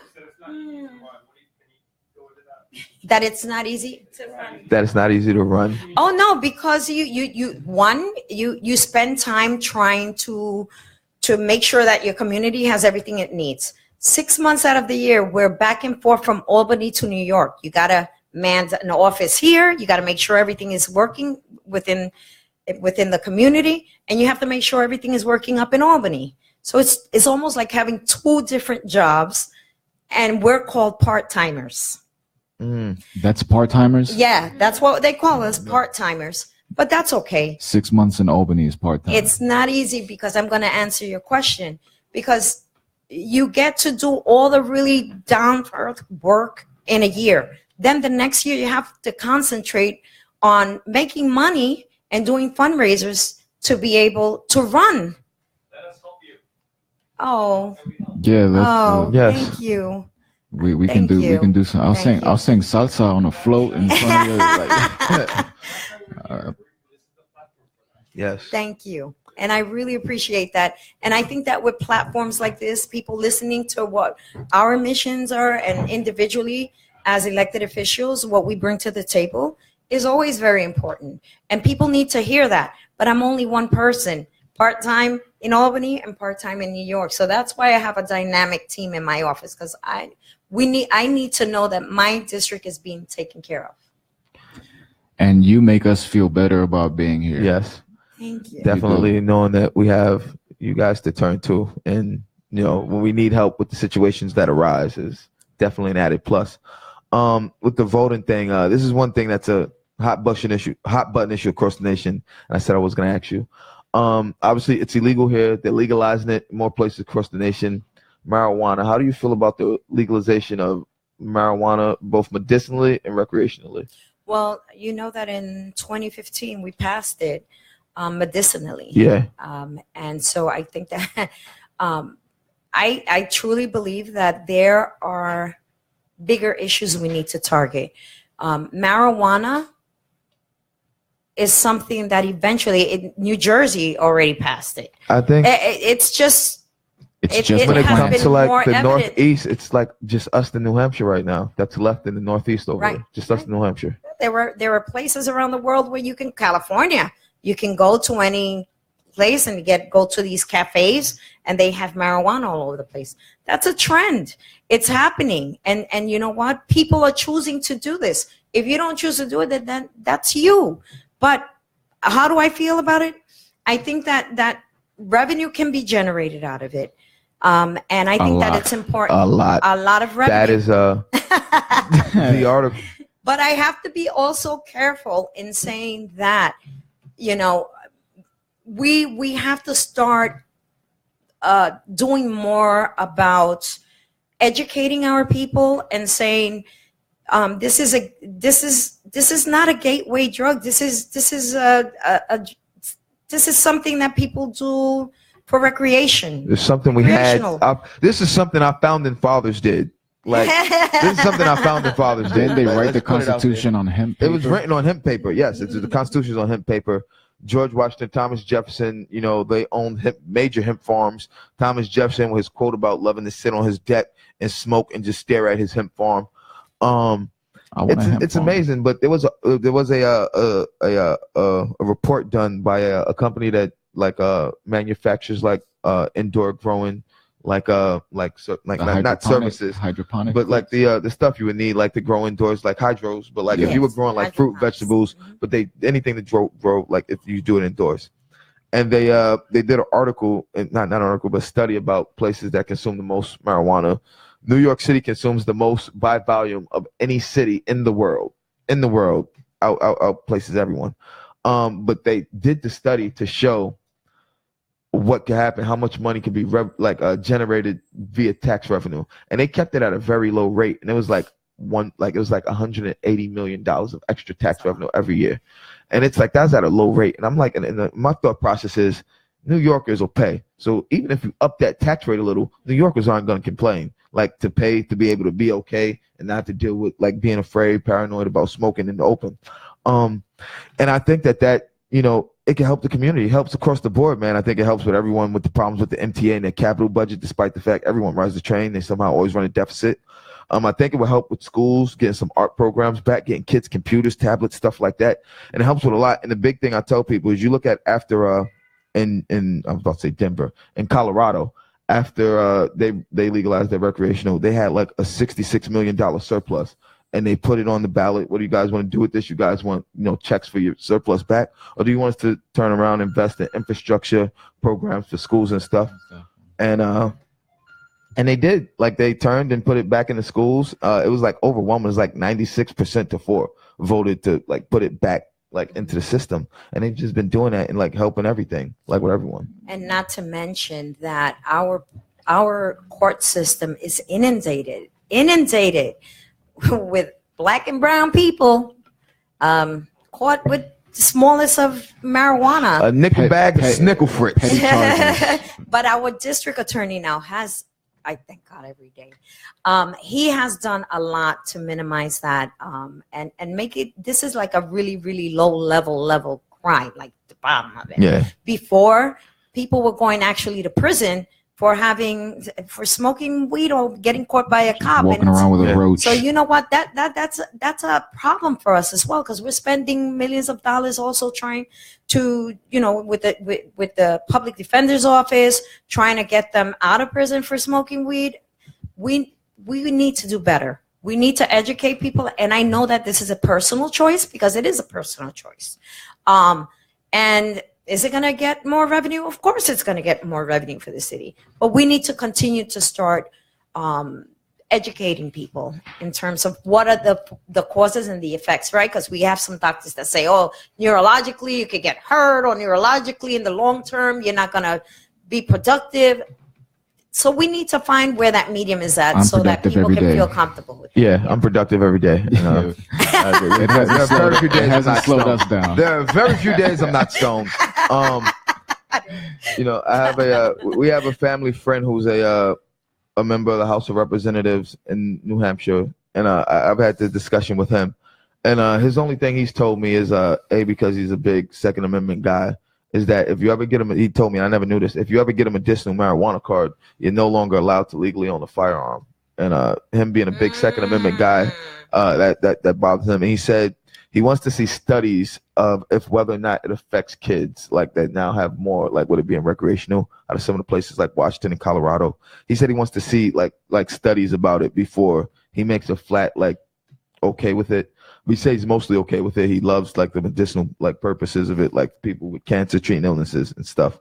That it's not easy to run.
That it's not easy to run.
Oh no, because you spend time trying to make sure that your community has everything it needs. 6 months out of the year, we're back and forth from Albany to New York. You gotta man an office here. You gotta make sure everything is working within the community, and you have to make sure everything is working up in Albany. So it's almost like having two different jobs, and we're called part-timers.
That's part-timers?
Yeah, that's what they call us, part-timers. But that's okay.
6 months in Albany is part-time.
It's not easy, because I'm going to answer your question, because you get to do all the really down-to-earth work in a year. Then the next year you have to concentrate on making money and doing fundraisers to be able to run.
Let us help you.
Oh,
Yeah,
Yes.
thank you.
we
Thank
can
you.
do some. I'll sing salsa on a float in front of you. Like,
Yes.
Thank you. And I really appreciate that. And I think that with platforms like this, people listening to what our missions are, and individually as elected officials, what we bring to the table is always very important. And people need to hear that. But I'm only one person, part-time in Albany and part-time in New York. So that's why I have a dynamic team in my office, because I need to know that my district is being taken care of.
and you make us feel better about being here.
Yes.
Thank you.
Definitely knowing that we have you guys to turn to, and when we need help with the situations that arise is definitely an added plus. With the voting thing, this is one thing that's a hot button issue across the nation. And I said I was going to ask you. Obviously, it's illegal here. They're legalizing it in more places across the nation. Marijuana. How do you feel about the legalization of marijuana, both medicinally and recreationally?
Well, you know that in 2015 we passed it medicinally.
Yeah.
And so I think that I truly believe that there are bigger issues we need to target. Marijuana is something that eventually New Jersey already passed it.
I think
It's just
when it
has
comes
been
to like
more
the
evident.
Northeast, it's like just us in New Hampshire right now. That's left in the Northeast over
Right.
there. Just us in New Hampshire.
There were places around the world where California, you can go to any place and go to these cafes and they have marijuana all over the place. That's a trend. It's happening. And you know what? People are choosing to do this. If you don't choose to do it, then that's you. But how do I feel about it? I think that revenue can be generated out of it. And I think that it's important.
A lot
of revenue.
That is the article.
But I have to be also careful in saying that, we have to start doing more about educating our people and saying, this is not a gateway drug. This is something that people do for recreation.
It's something we had.
Recreational.
This is something our founding fathers did. Like this is something our founding fathers did.
Didn't they
Like,
write the
let's put it out there.
Constitution on hemp
It
paper?
was written on hemp paper. Yes, the Constitution's on hemp paper. George Washington, Thomas Jefferson, they owned major hemp farms. Thomas Jefferson, with his quote about loving to sit on his deck and smoke and just stare at his hemp farm. It's amazing. But there was a report done by a company that manufactures indoor growing, not services,
hydroponic,
but like the stuff you would need, like to grow indoors, like hydros. But like if you were growing like fruit, vegetables, but anything to grow like if you do it indoors. And they did an article, not an article, but a study about places that consume the most marijuana. New York City consumes the most by volume of any city in the world. Outplaces everyone. But they did the study to show what could happen, how much money could be generated via tax revenue, and they kept it at a very low rate, and it was like $180 million of extra tax revenue every year, and it's like that's at a low rate, and I'm like, and my thought process is New Yorkers will pay, so even if you up that tax rate a little, New Yorkers aren't going to complain, like to pay to be able to be okay and not to deal with like being afraid, paranoid about smoking in the open, and I think that it can help the community. It helps across the board, man. I think it helps with everyone with the problems with the MTA and their capital budget, despite the fact everyone rides the train. They somehow always run a deficit. I think it will help with schools, getting some art programs back, getting kids computers, tablets, stuff like that. And it helps with a lot. And the big thing I tell people is you look at after in I was about to say Denver, in Colorado, after they legalized their recreational, they had like a $66 million surplus. And they put it on the ballot. What do you guys want to do with this? You guys want, checks for your surplus back? Or do you want us to turn around and invest in infrastructure programs for schools and stuff? And they did. Like, they turned and put it back in the schools. It was like overwhelming. It was like 96% to 4 voted to like put it back like into the system. And they've just been doing that and like helping everything, like with everyone.
And not to mention that our court system is inundated with Black and brown people caught with the smallest of marijuana.
A nickel bag, snickle fritz.
But our district attorney now has, I thank God every day, he has done a lot to minimize that and make it, this is like a really, really low level crime, like the bottom of it.
Yeah.
Before, people were going actually to prison for smoking weed or getting caught by a cop.
Walking around with a roach.
So you know what? That's a problem for us as well, because we're spending millions of dollars also trying to, with the public defender's office, trying to get them out of prison for smoking weed. We need to do better. We need to educate people. And I know that this is a personal choice, because it is a personal choice. And is it going to get more revenue? Of course it's going to get more revenue for the city. But we need to continue to start educating people in terms of what are the causes and the effects, right? Because we have some doctors that say, oh, neurologically you could get hurt, or neurologically in the long term you're not going to be productive. So we need to find where that medium is at, so that people can feel comfortable with it.
Yeah, I'm productive every day.
It hasn't slowed us down.
There are very few days I'm not stoned. We have a family friend who's a member of the House of Representatives in New Hampshire, and I've had this discussion with him. And his only thing he's told me is, because he's a big Second Amendment guy, is that if you ever get him, he told me, I never knew this, if you ever get a medicinal marijuana card, you're no longer allowed to legally own a firearm. And him being a big Second Amendment guy, that bothers him. And he said he wants to see studies of if whether or not it affects kids, like that now have more, like would it be in recreational out of some of the places like Washington and Colorado. He said he wants to see like studies about it before he makes a flat like okay with it. We say he's mostly okay with it. He loves like the medicinal like purposes of it, like people with cancer, treating illnesses and stuff.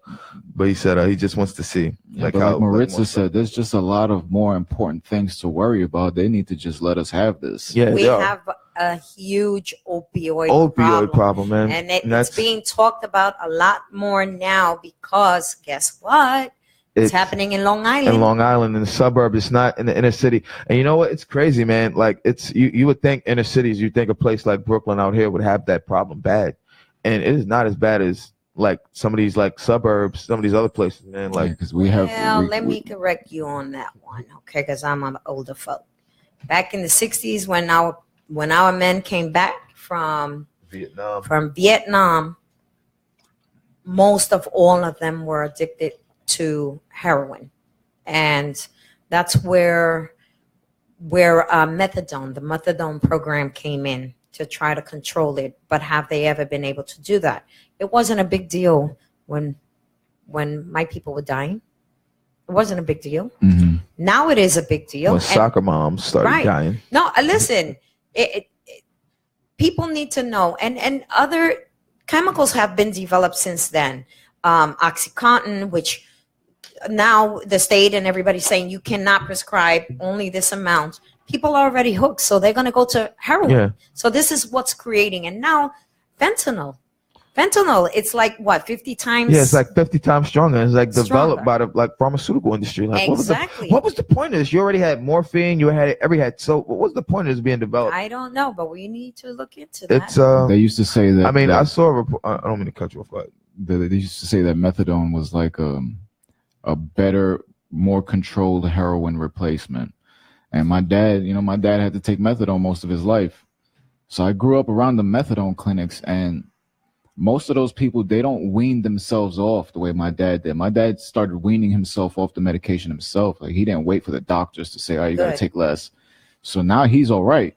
But he said he just wants to see
like Maritza said, there's just a lot of more important things to worry about. They need to just let us have this.
Yeah,
we have a huge opioid
problem, man,
and it's being talked about a lot more now, because guess what? It's happening in Long Island.
In Long Island, in the suburb. It's not in the inner city. And you know what? It's crazy, man. Like you would think inner cities, you think a place like Brooklyn out here would have that problem bad. And it is not as bad as like some of these like suburbs, some of these other places, man. Like,
because we have.
Well, let me correct you on that one, okay? Because I'm an older folk. Back in the 60s, when our men came back from Vietnam, most of all of them were addicted to heroin, and that's where the methadone program came in to try to control it. But have they ever been able to do that? It wasn't a big deal when my people were dying. It wasn't a big deal.
Mm-hmm.
Now it is a big deal.
When soccer moms started dying.
No, listen, people need to know, and other chemicals have been developed since then. OxyContin, which now the state and everybody's saying you cannot prescribe only this amount. People are already hooked, so they're going to go to heroin.
Yeah.
So this is what's creating. And now fentanyl, it's like what, 50 times?
Yeah, it's like 50 times stronger. It's like developed by the like pharmaceutical industry. Like,
exactly.
What was the point of this? You already had morphine. You had so what was the point of this being developed?
I don't know, but we need to look into that.
It's
they used to say that.
I mean, I saw a report. I don't mean to cut you off, but
they used to say that methadone was like a better, more controlled heroin replacement. And my dad had to take methadone most of his life. So I grew up around the methadone clinics, and most of those people, they don't wean themselves off the way my dad did. My dad started weaning himself off the medication himself. Like, he didn't wait for the doctors to say, oh, you got to take less. So now he's all right.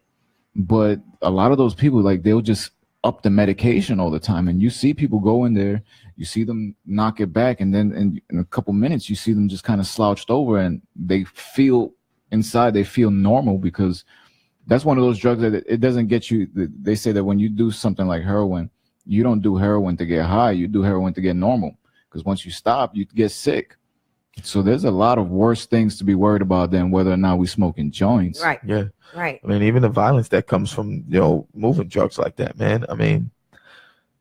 But a lot of those people, like, they'll just up the medication all the time. And you see people go in there, you see them knock it back, and then in a couple minutes, you see them just kind of slouched over, and they feel inside, they feel normal, because that's one of those drugs that it doesn't get you. They say that when you do something like heroin, you don't do heroin to get high, you do heroin to get normal, because once you stop, you get sick. So there's a lot of worse things to be worried about than whether or not we smoking joints.
Right.
Yeah.
Right.
I mean, even the violence that comes from, moving drugs like that, man. I mean,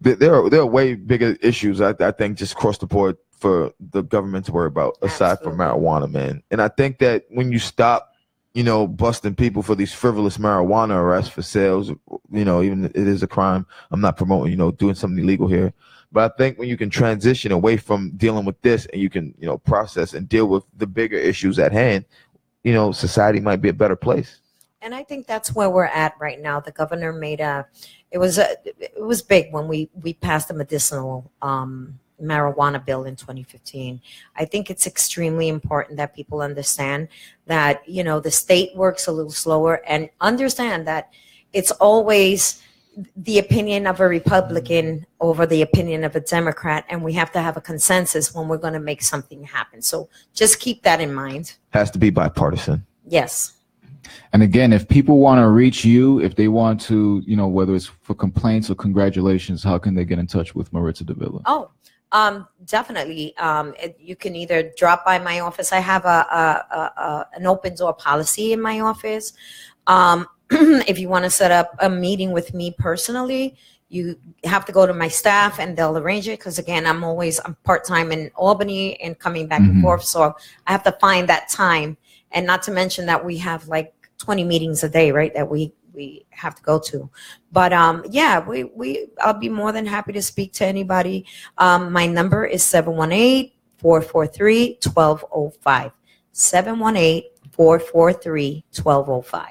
there are way bigger issues, I think, just across the board for the government to worry about, aside from marijuana, man. And I think that when you stop, busting people for these frivolous marijuana arrests for sales, even it is a crime. I'm not promoting, doing something illegal here. But I think when you can transition away from dealing with this, and you can, process and deal with the bigger issues at hand, society might be a better place.
And I think that's where we're at right now. The governor made it was big when we passed the medicinal marijuana bill in 2015. I think it's extremely important that people understand that, the state works a little slower, and understand that it's always the opinion of a Republican over the opinion of a Democrat, and we have to have a consensus when we're going to make something happen. So just keep that in mind.
Has to be bipartisan.
Yes.
And again, if people want to reach you, if they want to, whether it's for complaints or congratulations, how can they get in touch with Maritza Davila?
Oh, definitely. You can either drop by my office. I have an open door policy in my office. If you want to set up a meeting with me personally, you have to go to my staff and they'll arrange it. Because again, I'm part-time in Albany and coming back and forth. So I have to find that time. And not to mention that we have like 20 meetings a day, right? That we have to go to. But yeah, I'll be more than happy to speak to anybody. My number is 718-443-1205. 718-443-1205.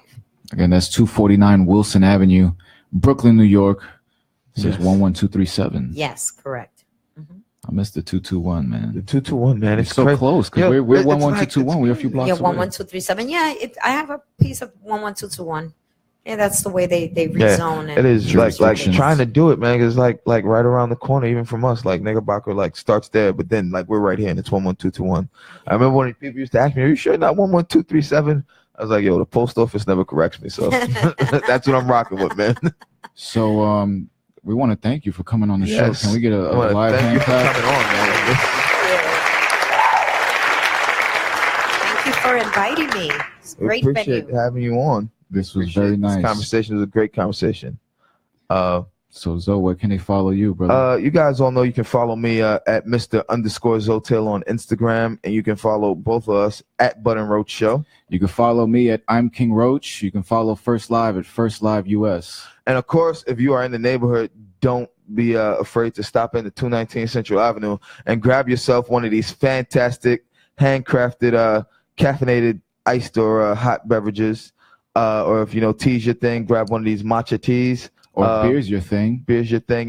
Again, that's 249 Wilson Avenue, Brooklyn, New York. It says 11237.
Yes, correct.
I missed the 221, man.
The 221, man. It's
so
crazy.
Close, because we're 11221. We're a few blocks
Yeah,
away.
11237. Yeah, I have a piece of 11221. Yeah, that's the way they rezone it.
It is like trying to do it, man. It's like right around the corner, even from us. Like Knickerbocker starts there, but then we're right here, and it's 11221. I remember when people used to ask me, "Are you sure not 11237?" I was like, "Yo, the post office never corrects me, so that's what I'm rocking with, man."
So we want to thank you for coming on the show. Can we get a live hand clap?
Thank you for coming on, man.
Thank you for inviting me. It's a great
appreciate
venue.
having you on.
This was very nice.
This conversation was a great conversation.
So Zoe, where can they follow you, brother?
You guys all know you can follow me at Mr_Zotail on Instagram, and you can follow both of us at Bud and Roach Show.
You can follow me at I'm King Roach. You can follow First Live at First Live US.
And of course, if you are in the neighborhood, don't be afraid to stop into 219 Central Avenue and grab yourself one of these fantastic handcrafted caffeinated iced or hot beverages. Or if tea's your thing, grab one of these matcha teas.
Or beer's your thing.
Beer's your thing,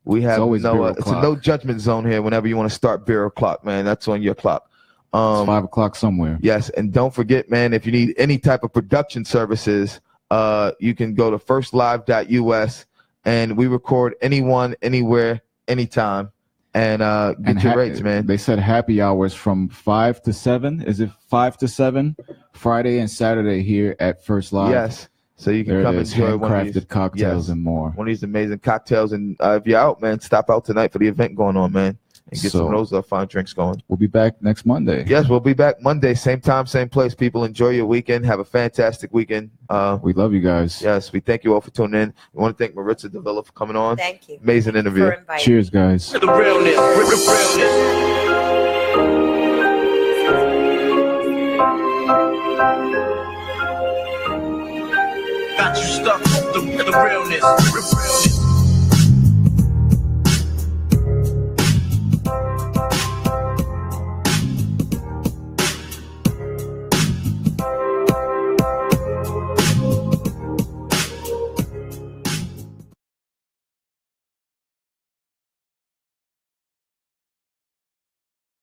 We have it's a no judgment zone here whenever you want to start beer o'clock, man. That's on your clock.
It's 5 o'clock somewhere.
Yes, and don't forget, man, if you need any type of production services, you can go to firstlive.us, and we record anyone, anywhere, anytime, and get your rates, man.
They said happy hours from 5 to 7. Is it 5 to 7? Friday and Saturday here at First Live.
Yes. So you can come enjoy one of these
cocktails and more.
One of these amazing cocktails. And if you're out, man, stop out tonight for the event going on, man, and get some of those fine drinks going.
We'll be back next Monday.
Yes, we'll be back Monday, same time, same place. People, enjoy your weekend. Have a fantastic weekend.
We love you guys.
Yes, we thank you all for tuning in. We want to thank Maritza Davila for coming on.
Thank you.
Amazing interview.
Cheers, guys.
The realness. Got you stuck, the realness.